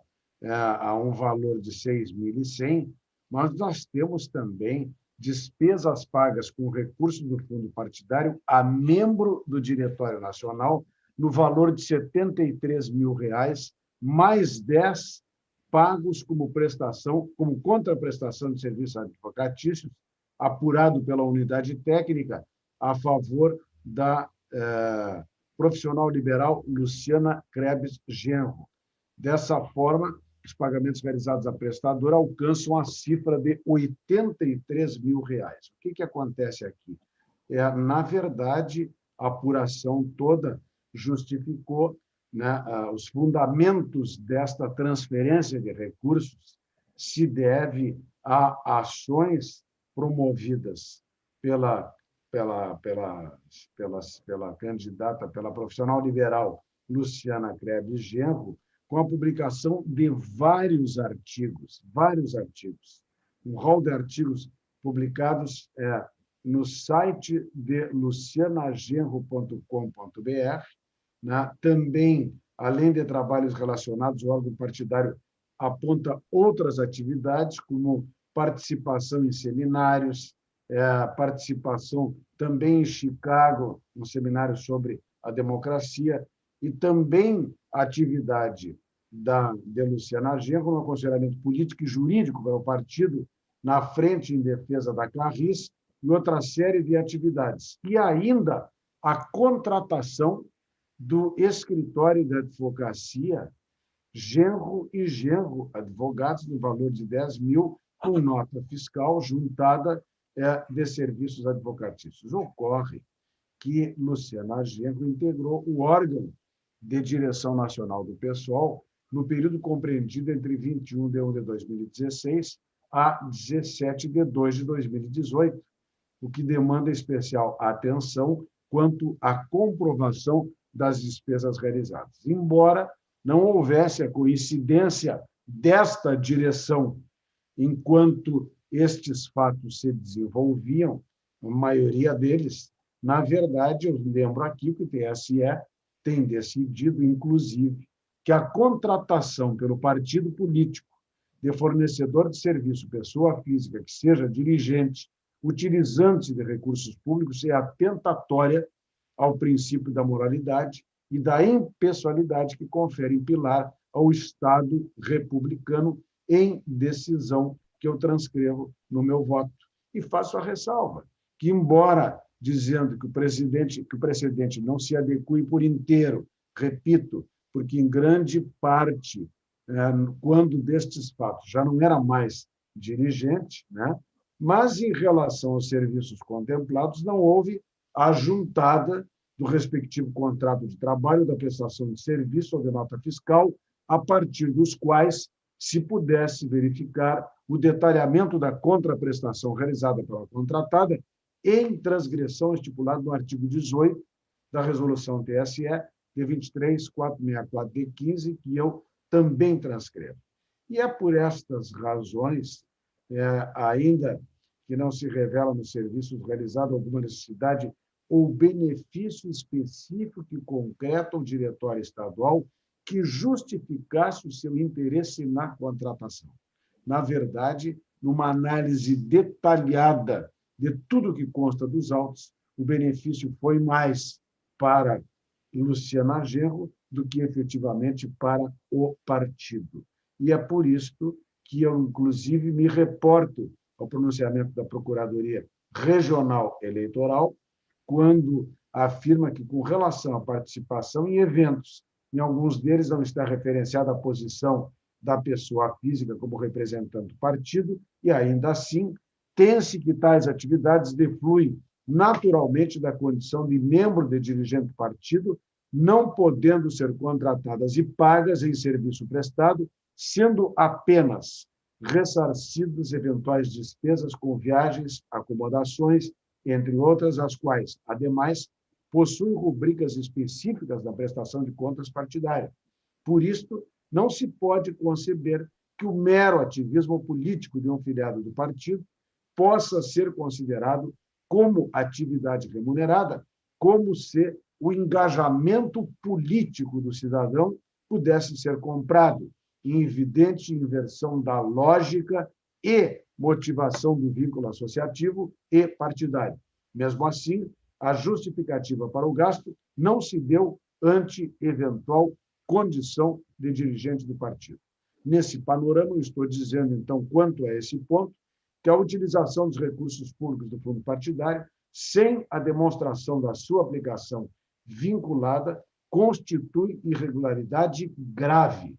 a um valor de 6.100, mas nós temos também despesas pagas com recursos do fundo partidário a membro do Diretório Nacional no valor de R$ 73.000, mais 10 pagos como prestação, como contraprestação de serviços advocatícios, apurado pela unidade técnica a favor da profissional liberal Luciana Krebs Genro. Dessa forma, os pagamentos realizados à prestadora alcançam a cifra de R$ 83.000. O que acontece aqui? Na verdade, a apuração toda justificou, né, os fundamentos desta transferência de recursos se deve a ações promovidas pela candidata, pela profissional liberal Luciana Krebs Genro, com a publicação de vários artigos, um rol de artigos publicados no site de lucianagenro.com.br, né? Também, além de trabalhos relacionados, o órgão partidário aponta outras atividades, como participação em seminários, participação também em Chicago, um seminário sobre a democracia, e também a atividade de Luciana Genro no aconselhamento político e jurídico para o partido, na frente em defesa da Clarice, e outra série de atividades. E ainda a contratação do escritório de advocacia Genro e Genro Advogados, no valor de 10 mil, com nota fiscal juntada de serviços advocatícios. Ocorre que Luciana Genro integrou o órgão de direção nacional do PSOL no período compreendido entre 21 de 1 de 2016 a 17 de 2 de 2018, o que demanda especial atenção quanto à comprovação das despesas realizadas. Embora não houvesse a coincidência desta direção enquanto estes fatos se desenvolviam, a maioria deles, na verdade, eu lembro aqui que o TSE tem decidido, inclusive, que a contratação pelo partido político de fornecedor de serviço, pessoa física, que seja dirigente, utilizante de recursos públicos, é atentatória ao princípio da moralidade e da impessoalidade que confere pilar ao Estado republicano em decisão que eu transcrevo no meu voto. E faço a ressalva que, embora dizendo que o precedente não se adeque por inteiro, repito, porque em grande parte, quando destes fatos já não era mais dirigente, né? Mas em relação aos serviços contemplados, não houve a juntada do respectivo contrato de trabalho, da prestação de serviço ou de nota fiscal, a partir dos quais se pudesse verificar o detalhamento da contraprestação realizada pela contratada em transgressão estipulada no artigo 18 da Resolução TSE de 23.464 de 15, que eu também transcrevo. E é por estas razões, ainda que não se revela nos serviços realizados alguma necessidade ou benefício específico e concreto ao diretório estadual que justificasse o seu interesse na contratação. Na verdade, numa análise detalhada de tudo que consta dos autos, o benefício foi mais para Luciana Genro do que efetivamente para o partido. E é por isto que eu, inclusive, me reporto ao pronunciamento da Procuradoria Regional Eleitoral, quando afirma que, com relação à participação em eventos, em alguns deles não está referenciada a posição da pessoa física como representante do partido, e ainda assim tem-se que tais atividades defluem naturalmente da condição de membro de dirigente do partido, não podendo ser contratadas e pagas em serviço prestado, sendo apenas ressarcidas eventuais despesas com viagens, acomodações, entre outras, as quais, ademais, possuem rubricas específicas da prestação de contas partidária. Por isto, não se pode conceber que o mero ativismo político de um filiado do partido possa ser considerado como atividade remunerada, como se o engajamento político do cidadão pudesse ser comprado, em evidente inversão da lógica e motivação do vínculo associativo e partidário. Mesmo assim, a justificativa para o gasto não se deu ante eventual condição de dirigente do partido. Nesse panorama, eu estou dizendo, então, quanto a esse ponto, que a utilização dos recursos públicos do fundo partidário, sem a demonstração da sua aplicação vinculada, constitui irregularidade grave,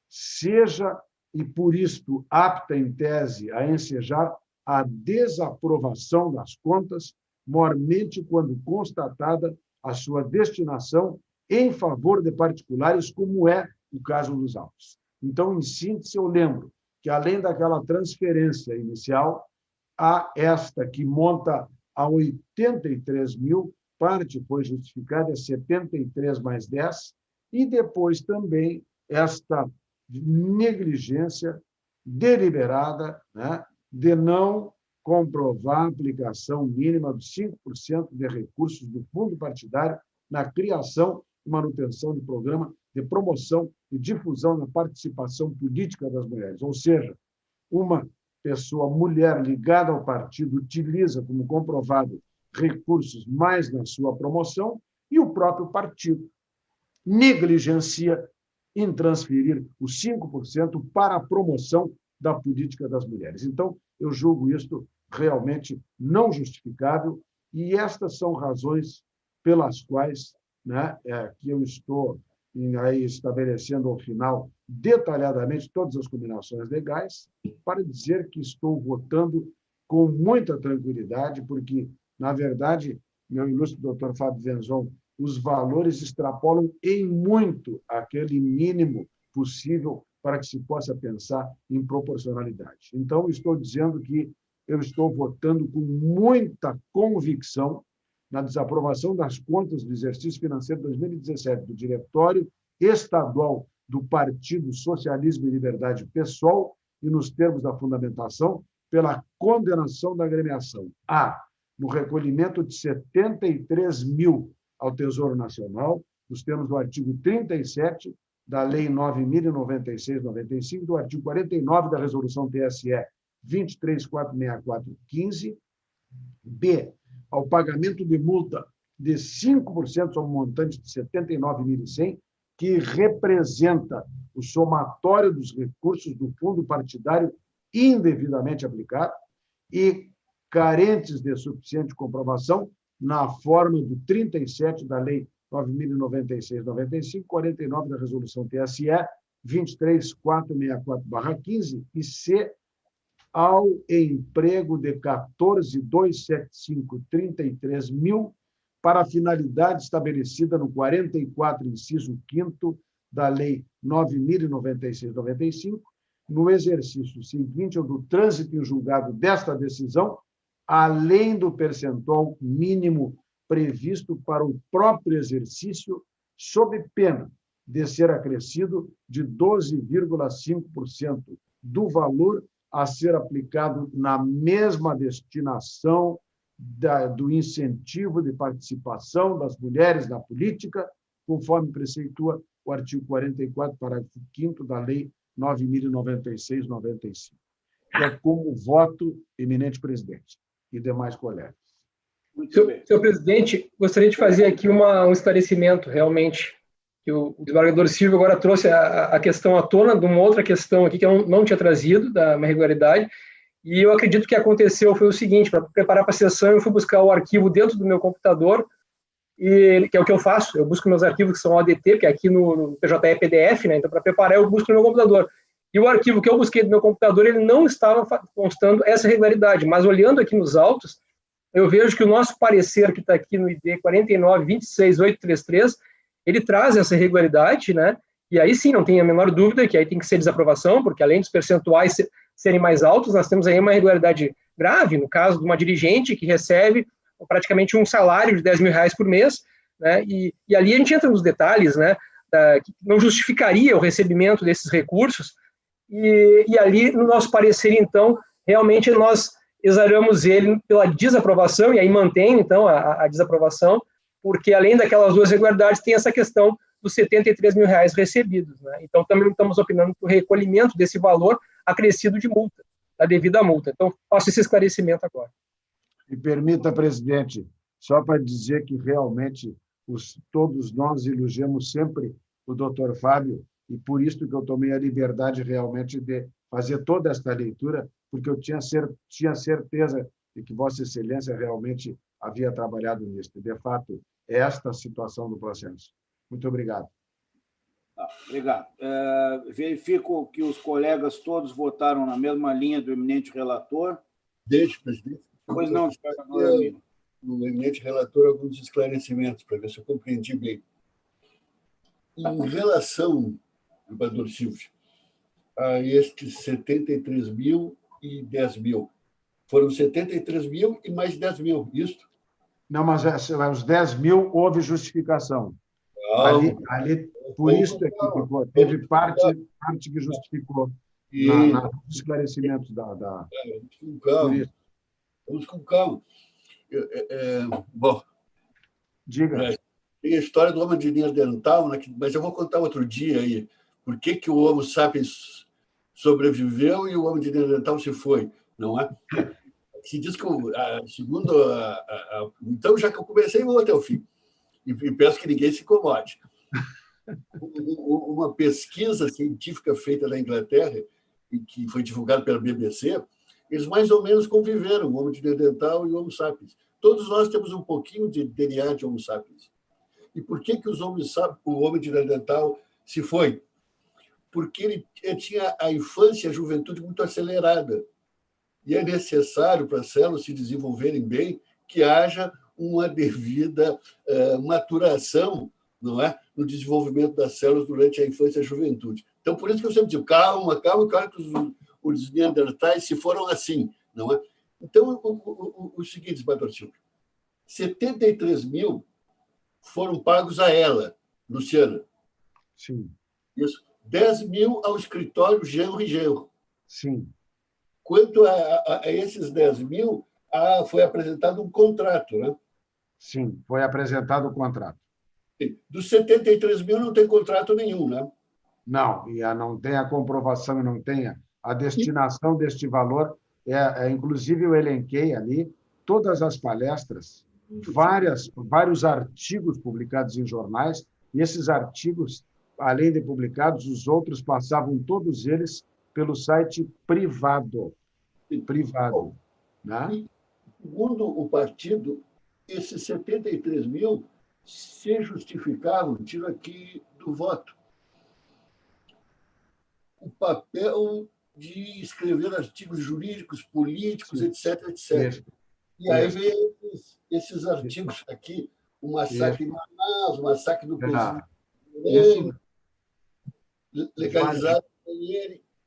seja, e por isto apta em tese a ensejar a desaprovação das contas, mormente quando constatada a sua destinação em favor de particulares, como é o caso dos autos. Então, em síntese, eu lembro que, além daquela transferência inicial, há esta que monta a 83 mil, parte foi justificada, é 73 mais 10, e depois também esta negligência deliberada, né, de não comprovar a aplicação mínima dos 5% de recursos do fundo partidário na criação e manutenção de programa de promoção e difusão da participação política das mulheres. Ou seja, uma pessoa mulher ligada ao partido utiliza, como comprovado, recursos mais na sua promoção e o próprio partido negligencia em transferir os 5% para a promoção da política das mulheres. Então, eu julgo isto realmente não justificável e estas são razões pelas quais, né, que eu estou aí estabelecendo ao final detalhadamente todas as combinações legais para dizer que estou votando com muita tranquilidade, porque, na verdade, meu ilustre doutor Fábio Venzon, os valores extrapolam em muito aquele mínimo possível para que se possa pensar em proporcionalidade. Então, estou dizendo que eu estou votando com muita convicção na desaprovação das contas do exercício financeiro 2017 do Diretório Estadual do Partido Socialismo e Liberdade PSOL e nos termos da fundamentação pela condenação da agremiação. No recolhimento de 73 mil ao Tesouro Nacional, nos termos do artigo 37 da Lei 9.096/95, do artigo 49 da Resolução TSE 23.464/15, B, ao pagamento de multa de 5% ao montante de 79.100, que representa o somatório dos recursos do fundo partidário indevidamente aplicado e carentes de suficiente comprovação na forma do 37 da Lei 9.096/95, 49 da Resolução TSE 23.464/15 e C, ao emprego de 14.275.33 mil para a finalidade estabelecida no 44, inciso 5º da Lei 9.096/95, no exercício seguinte ao do trânsito em julgado desta decisão, além do percentual mínimo previsto para o próprio exercício, sob pena de ser acrescido de 12,5% do valor a ser aplicado na mesma destinação do incentivo de participação das mulheres na política, conforme preceitua o artigo 44, parágrafo 5º da Lei 9.096/95. É como voto, eminente presidente e demais colegas. Senhor presidente, gostaria de fazer aqui um esclarecimento, realmente, que o desembargador Silvio agora trouxe a questão à tona de uma outra questão aqui que eu não tinha trazido, da uma irregularidade, e eu acredito que o que aconteceu foi o seguinte: para preparar para a sessão, eu fui buscar o arquivo dentro do meu computador, que é o que eu faço, eu busco meus arquivos que são ODT, que é aqui no PJE é PDF, né? Então, para preparar, eu busco no meu computador. E o arquivo que eu busquei do meu computador, ele não estava constando essa irregularidade, mas olhando aqui nos autos, eu vejo que o nosso parecer, que está aqui no ID 49.26.833, ele traz essa irregularidade, né? E aí sim, não tem a menor dúvida que aí tem que ser desaprovação, porque além dos percentuais serem mais altos, nós temos aí uma irregularidade grave, no caso de uma dirigente que recebe praticamente um salário de R$10.000 por mês, né? E ali a gente entra nos detalhes, né? Que não justificaria o recebimento desses recursos, e ali, no nosso parecer, então, realmente nós exaramos ele pela desaprovação, e aí mantém, então, a desaprovação, porque além daquelas duas irregularidades, tem essa questão dos R$73.000 recebidos, né? Então, também estamos opinando por recolhimento desse valor acrescido de multa, da devida multa. Então, faço esse esclarecimento agora. Me permita, presidente, só para dizer que realmente todos nós elogiamos sempre o doutor Fábio, e por isso que eu tomei a liberdade realmente de fazer toda esta leitura, porque eu tinha certeza de que Vossa Excelência realmente havia trabalhado nisso. De fato, é esta a situação do processo. Muito obrigado. Obrigado. Verifico que os colegas todos votaram na mesma linha do eminente relator. Deixe, presidente. Pois não, o eminente relator, alguns esclarecimentos, para ver se eu compreendi bem. Em relação, desembargador Silvio, a estes 73 mil e 10 mil, foram 73 mil e mais 10 mil, isso? Não, mas os 10 mil houve justificação. Ali, por isso é que ficou. Teve parte que justificou nos esclarecimentos da. Por isso. Vamos com calma. Bom, Diga. Tem a história do homem de Neandertal, né, mas eu vou contar outro dia aí. Por que o Homo sapiens sobreviveu e o homem de Neandertal se foi, não é? Se diz que, segundo então, já que eu comecei, vou até o fim. E peço que ninguém se incomode. Uma pesquisa científica feita na Inglaterra, e que foi divulgada pela BBC, eles mais ou menos conviveram, o Homo de Neandertal e o Homo sapiens. Todos nós temos um pouquinho de DNA de Homo sapiens. E por que o homem de Neandertal se foi? Porque ele tinha a infância e a juventude muito acelerada. E é necessário, para as células se desenvolverem bem, que haja uma devida maturação, não é, no desenvolvimento das células durante a infância e a juventude. Então, por isso que eu sempre digo, calma, que os neandertais se foram assim, não é? Então, o seguinte, Bador Silva, 73 mil foram pagos a ela, Luciana. Sim. Isso. 10 mil ao escritório Genro e Genro. Sim. Quanto a esses 10 mil, foi apresentado um contrato, né? Sim, foi apresentado o contrato. Dos 73 mil não tem contrato nenhum, né? Não, e não tem a comprovação e não tem a destinação deste valor. Inclusive, eu elenquei ali todas as palestras, vários artigos publicados em jornais, e esses artigos, além de publicados, os outros passavam todos eles pelo site privado. Privado. Né? Segundo o partido, esses 73 mil se justificavam, tiro aqui do voto, o papel de escrever artigos jurídicos, políticos, etc., etc. E aí vem esses artigos aqui, o massacre em Manaus, o massacre do Presidente, legalizado,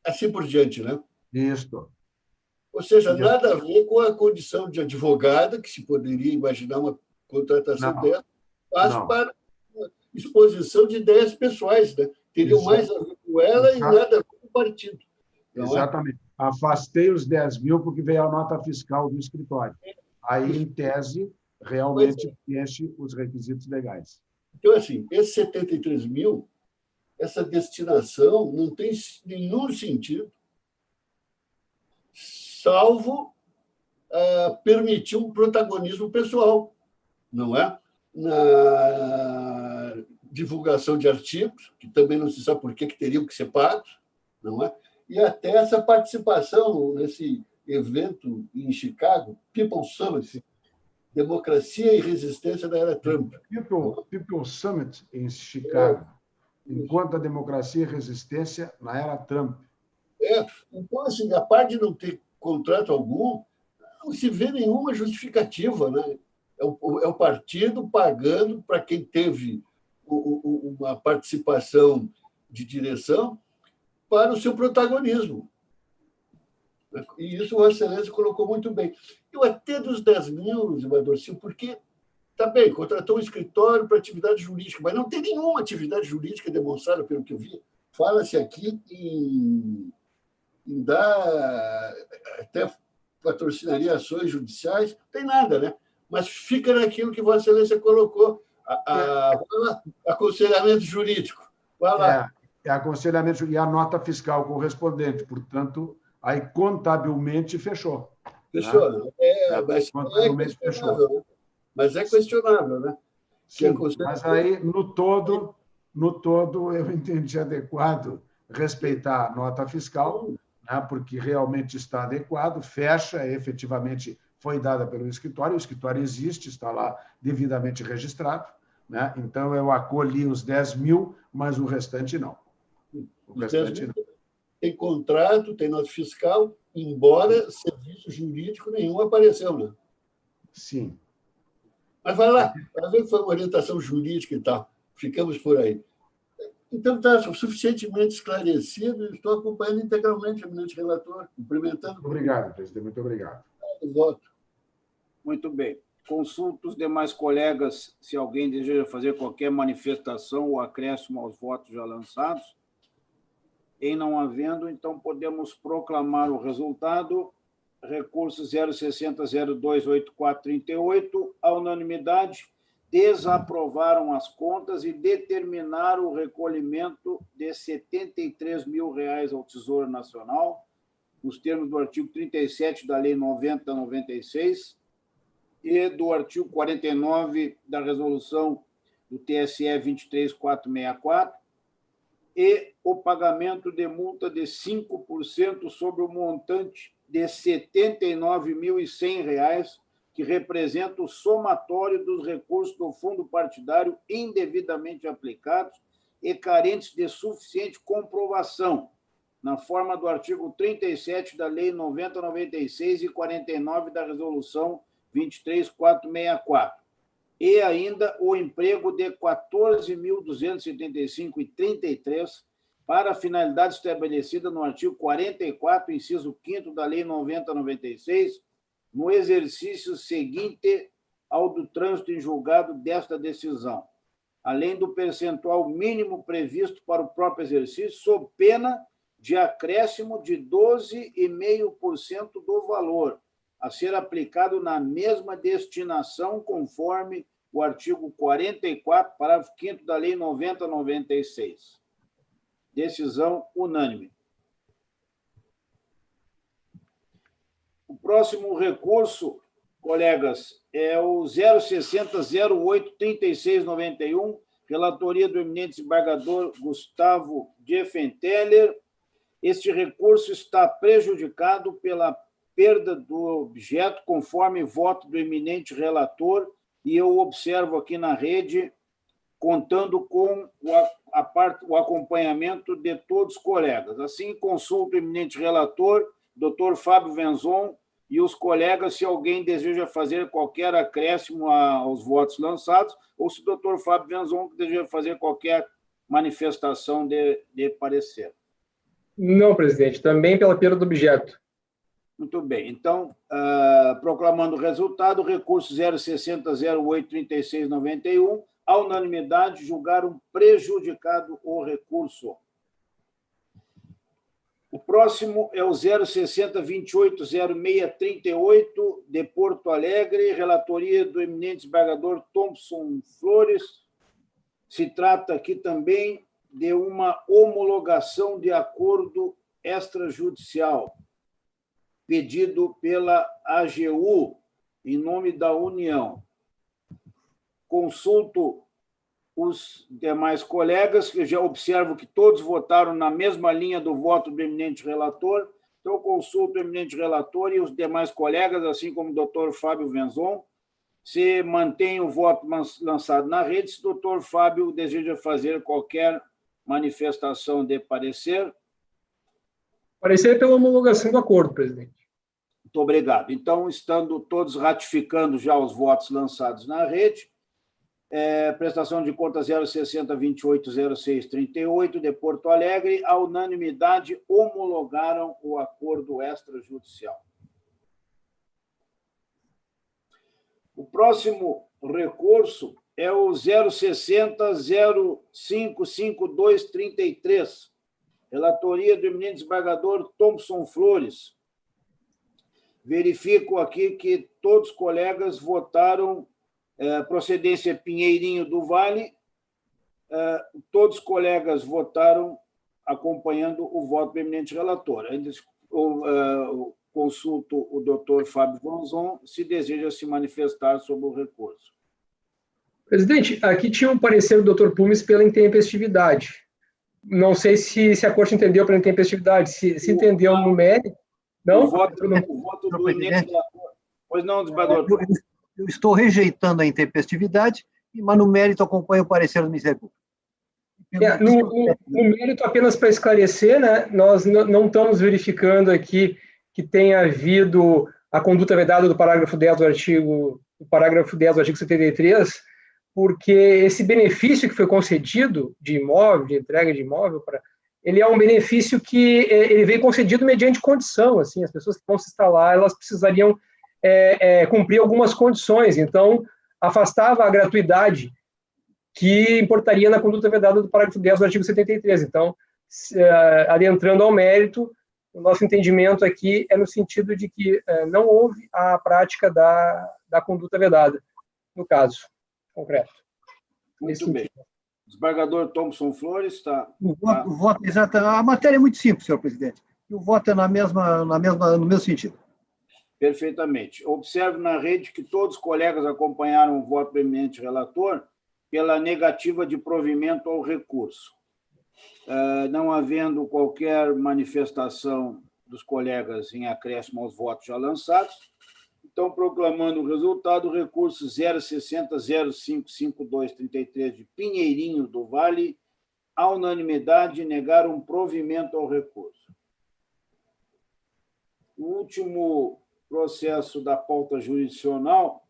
assim por diante, né? Isso. Ou seja, nada a ver com a condição de advogada, que se poderia imaginar uma contratação dela, mas para exposição de ideias pessoais, né? Teriam mais a ver com ela e nada a ver com o partido. Exatamente. Afastei os 10 mil porque veio a nota fiscal do escritório. Aí, em tese, realmente preenche os requisitos legais. Então, assim, esses 73 mil, essa destinação não tem nenhum sentido, salvo permitir um protagonismo pessoal, não é? Na divulgação de artigos, que também não se sabe por que teriam que ser pagos, não é? E até essa participação nesse evento em Chicago, People Summit, Democracia e Resistência da Era Trump. People Summit em Chicago, enquanto a democracia e resistência na Era Trump. Então, assim, a parte de não ter contrato algum, não se vê nenhuma justificativa, né? É o partido pagando para quem teve uma participação de direção para o seu protagonismo. E isso o Vossa Excelência colocou muito bem. Eu até dos 10 mil, Zimbador Silva, porque, tá bem, contratou um escritório para atividade jurídica, mas não tem nenhuma atividade jurídica demonstrada, pelo que eu vi. Fala-se aqui em dar, até patrocinaria ações judiciais, não tem nada, né? Mas fica naquilo que Vossa Excelência colocou, aconselhamento jurídico. Vai lá. Aconselhamento e a nota fiscal correspondente, portanto, aí contabilmente fechou. Fechou, né? Mas é questionável, né? Sim, mas aí, no todo, eu entendi adequado respeitar a nota fiscal, né, porque realmente está adequado, fecha, efetivamente foi dada pelo escritório, o escritório existe, está lá devidamente registrado, né? Então eu acolhi os 10 mil, mas o restante não. O restante não. Tem contrato, tem nota fiscal, embora serviço jurídico nenhum apareceu, né? Sim. Mas vai lá, vai ver que foi uma orientação jurídica e tal. Ficamos por aí. Então, está suficientemente esclarecido e estou acompanhando integralmente o eminente relator, cumprimentando. Muito obrigado, presidente. Muito obrigado. Voto. Muito bem. Consulto os demais colegas se alguém deseja fazer qualquer manifestação ou acréscimo aos votos já lançados. Em não havendo, então, podemos proclamar o resultado recurso 060028438, a unanimidade, desaprovaram as contas e determinaram o recolhimento de R$ 73 mil ao Tesouro Nacional, nos termos do artigo 37 da Lei 90/96 e do artigo 49 da Resolução do TSE 23464, e o pagamento de multa de 5% sobre o montante de R$ 79.100, que representa o somatório dos recursos do fundo partidário indevidamente aplicados e carentes de suficiente comprovação, na forma do artigo 37 da Lei 90/96 e 49 da Resolução 23464. E ainda o emprego de R$ 14.275,33 para a finalidade estabelecida no artigo 44, inciso 5º da Lei 90/96, no exercício seguinte ao do trânsito em julgado desta decisão, além do percentual mínimo previsto para o próprio exercício, sob pena de acréscimo de 12,5% do valor, a ser aplicado na mesma destinação, conforme o artigo 44, parágrafo 5º da Lei 90/96. Decisão unânime. O próximo recurso, colegas, é o 060083691, relatoria do eminente desembargador Gustavo Diefenteller. Este recurso está prejudicado pela perda do objeto, conforme voto do eminente relator, e eu observo aqui na rede, contando com o acompanhamento de todos os colegas. Assim, consulto o eminente relator, Dr. Fábio Venzon, e os colegas, se alguém deseja fazer qualquer acréscimo aos votos lançados, ou se o Dr. Fábio Venzon deseja fazer qualquer manifestação de parecer. Não, presidente, também pela perda do objeto. Muito bem. Então, proclamando o resultado, recurso 060083691, a unanimidade, julgaram prejudicado o recurso. O próximo é o 060280638, de Porto Alegre, relatoria do eminente desembargador Thompson Flores. Se trata aqui também de uma homologação de acordo extrajudicial, pedido pela AGU, em nome da União. Consulto os demais colegas, que já observo que todos votaram na mesma linha do voto do eminente relator. Então, consulto o eminente relator e os demais colegas, assim como o doutor Fábio Venzon, se mantém o voto lançado na rede, se o doutor Fábio deseja fazer qualquer manifestação de parecer. Parecer pela homologação do acordo, presidente. Muito obrigado. Então, estando todos ratificando já os votos lançados na rede, prestação de conta 060280638, de Porto Alegre, a unanimidade homologaram o acordo extrajudicial. O próximo recurso é o 060055233, relatoria do eminente desembargador Thompson Flores. Verifico aqui que todos os colegas votaram procedência Pinheirinho do Vale, todos os colegas votaram acompanhando o voto do eminente relator. Ainda consulto o doutor Fábio Venzon se deseja se manifestar sobre o recurso. Presidente, aqui tinha um parecer do doutor Pumes pela intempestividade. Não sei se a Corte entendeu pela intempestividade, se entendeu no mérito. Não? O voto do eminente relator. Pois não, desembargador. Eu estou rejeitando a intempestividade, mas no mérito acompanho o parecer do Ministério Público. No mérito, apenas para esclarecer, né, nós não estamos verificando aqui que tenha havido a conduta vedada do parágrafo 10 do artigo 73, porque esse benefício que foi concedido de imóvel, de entrega de imóvel, ele é um benefício que ele veio concedido mediante condição. Assim, as pessoas que vão se instalar, elas precisariam cumprir algumas condições, então afastava a gratuidade que importaria na conduta vedada do parágrafo 10 do artigo 73. Então, adentrando ao mérito, o nosso entendimento aqui é no sentido de que não houve a prática da conduta vedada, no caso concreto. Muito bem. Desembargador Thompson Flores está... O voto exato. A matéria é muito simples, senhor presidente. E o voto é no mesmo sentido. Perfeitamente. Observo na rede que todos os colegas acompanharam o voto do eminente relator pela negativa de provimento ao recurso. Não havendo qualquer manifestação dos colegas em acréscimo aos votos já lançados, então, proclamando o resultado, o recurso 060055233 de Pinheirinho do Vale, à unanimidade, negaram provimento ao recurso. O último processo da pauta jurisdicional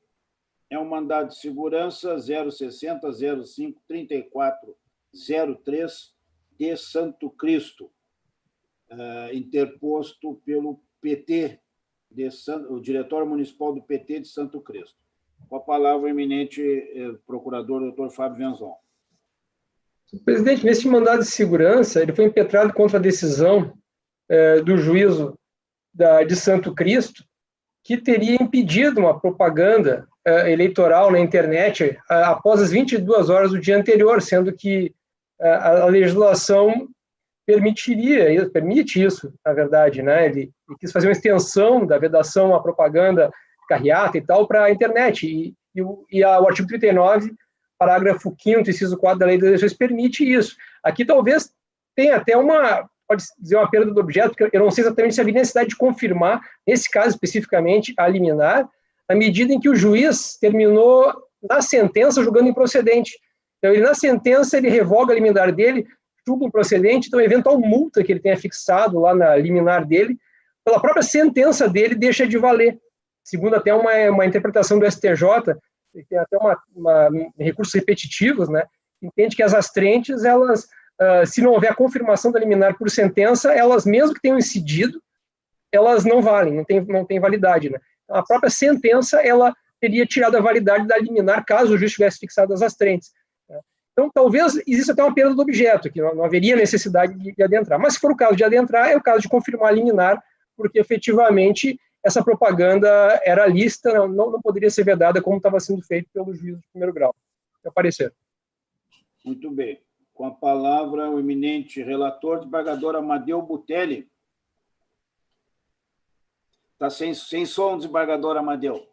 é um mandado de segurança 060053403 de Santo Cristo, interposto pelo PT, o Diretório Municipal do PT de Santo Cristo. Com a palavra, o eminente procurador, doutor Fábio Venzon. Presidente, nesse mandado de segurança, ele foi impetrado contra a decisão do juízo de Santo Cristo, que teria impedido uma propaganda eleitoral na internet após as 22 horas do dia anterior, sendo que a legislação permite isso, na verdade, né? Ele quis fazer uma extensão da vedação à propaganda carreata e tal para a internet, o artigo 39, parágrafo 5º, inciso 4 da Lei das Eleições permite isso. Aqui talvez tenha até pode dizer uma perda do objeto, porque eu não sei exatamente se havia necessidade de confirmar, nesse caso especificamente, a liminar, na medida em que o juiz terminou na sentença julgando improcedente. Então, na sentença, ele revoga a liminar dele, julga improcedente, então, a eventual multa que ele tenha fixado lá na liminar dele, pela própria sentença dele, deixa de valer. Segundo até uma interpretação do STJ, tem até recursos repetitivos, né? Entende que as astrentes, elas, se não houver confirmação da liminar por sentença, elas, mesmo que tenham incidido, elas não valem, não tem validade, né? A própria sentença, ela teria tirado a validade da liminar caso o juiz tivesse fixado as astrentes. Então, talvez exista até uma perda do objeto, que não haveria necessidade de adentrar. Mas, se for o caso de adentrar, é o caso de confirmar a liminar, porque, efetivamente, essa propaganda era lícita, não poderia ser vedada como estava sendo feito pelo juiz de primeiro grau. Meu parecer. Muito bem. Com a palavra, o eminente relator, desembargador Amadeu Butelli. Está sem som, desembargador Amadeu.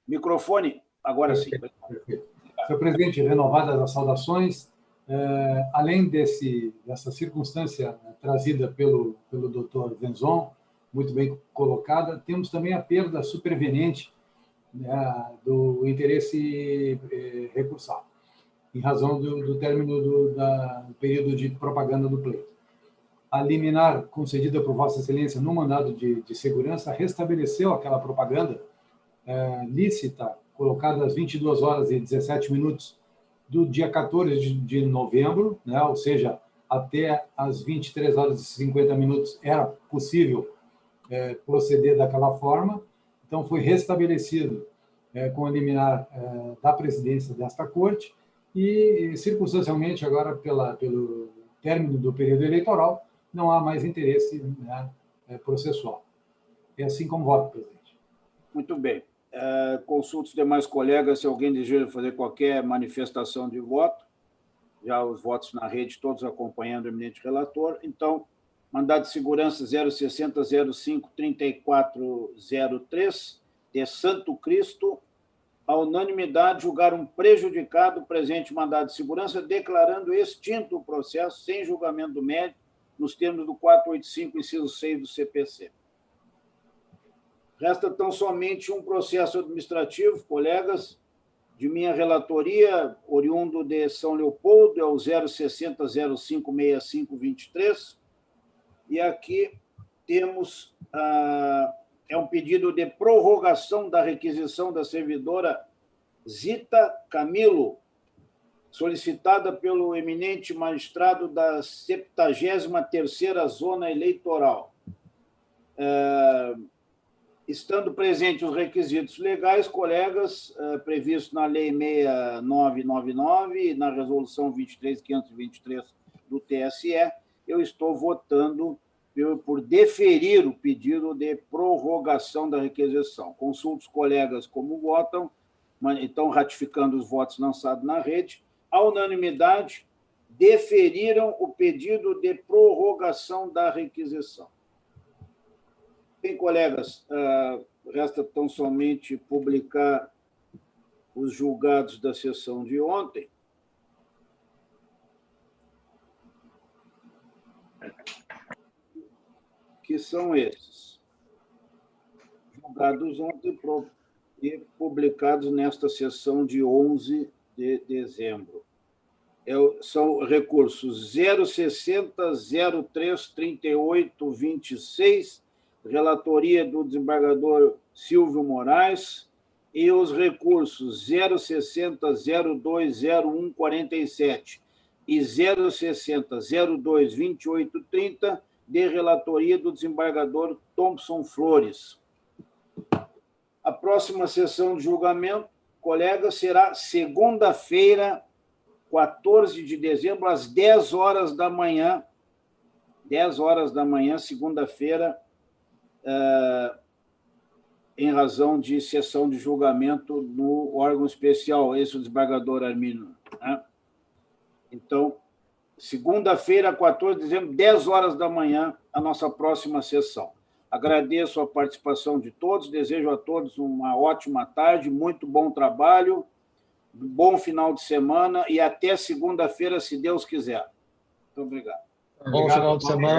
Microfone, agora sim. Perfeito. Senhor presidente, renovadas as saudações, além dessa circunstância trazida pelo doutor Venzon, muito bem colocada, temos também a perda superveniente, né, do interesse recursal, em razão do término do período de propaganda do pleito. A liminar concedida por Vossa Excelência no mandado de segurança restabeleceu aquela propaganda lícita, colocada às 22 horas e 17 minutos do dia 14 de novembro, né, ou seja, até às 23 horas e 50 minutos era possível proceder daquela forma. Então, foi restabelecido com a liminar da presidência desta corte e, circunstancialmente, agora, pelo término do período eleitoral, não há mais interesse, né, processual. É assim como voto, presidente. Muito bem. Consulto os demais colegas se alguém deseja fazer qualquer manifestação de voto. Já os votos na rede, todos acompanhando o eminente relator. Então, mandado de segurança 060053403 de Santo Cristo, a unanimidade julgaram prejudicado o presente mandado de segurança, declarando extinto o processo sem julgamento do mérito, nos termos do 485, inciso 6 do CPC. Resta tão somente um processo administrativo, colegas, de minha relatoria, oriundo de São Leopoldo, é o 060056523, e aqui temos um pedido de prorrogação da requisição da servidora Zita Camilo, solicitada pelo eminente magistrado da 73ª Zona Eleitoral. Estando presentes os requisitos legais, colegas, previstos na Lei 6999 e na Resolução 23523 do TSE, eu estou votando por deferir o pedido de prorrogação da requisição. Consulto os colegas como votam, então, ratificando os votos lançados na rede, à unanimidade, deferiram o pedido de prorrogação da requisição. Bem, colegas, resta tão somente publicar os julgados da sessão de ontem. Que são esses. Julgados ontem e publicados nesta sessão de 11 de dezembro. São recursos 060, 03, 38, 26, relatoria do desembargador Silvio Moraes, e os recursos 060, 02, 01, 47 e 060, 02, 28, 30, de relatoria do desembargador Thompson Flores. A próxima sessão de julgamento, colegas, será segunda-feira, 14 de dezembro, às 10 horas da manhã. 10 horas da manhã, segunda-feira, em razão de sessão de julgamento no órgão especial, esse é o desembargador Armínio, né? Então, segunda-feira, 14 de dezembro, 10 horas da manhã, a nossa próxima sessão. Agradeço a participação de todos, desejo a todos uma ótima tarde, muito bom trabalho, bom final de semana e até segunda-feira, se Deus quiser. Muito obrigado. Bom final de semana.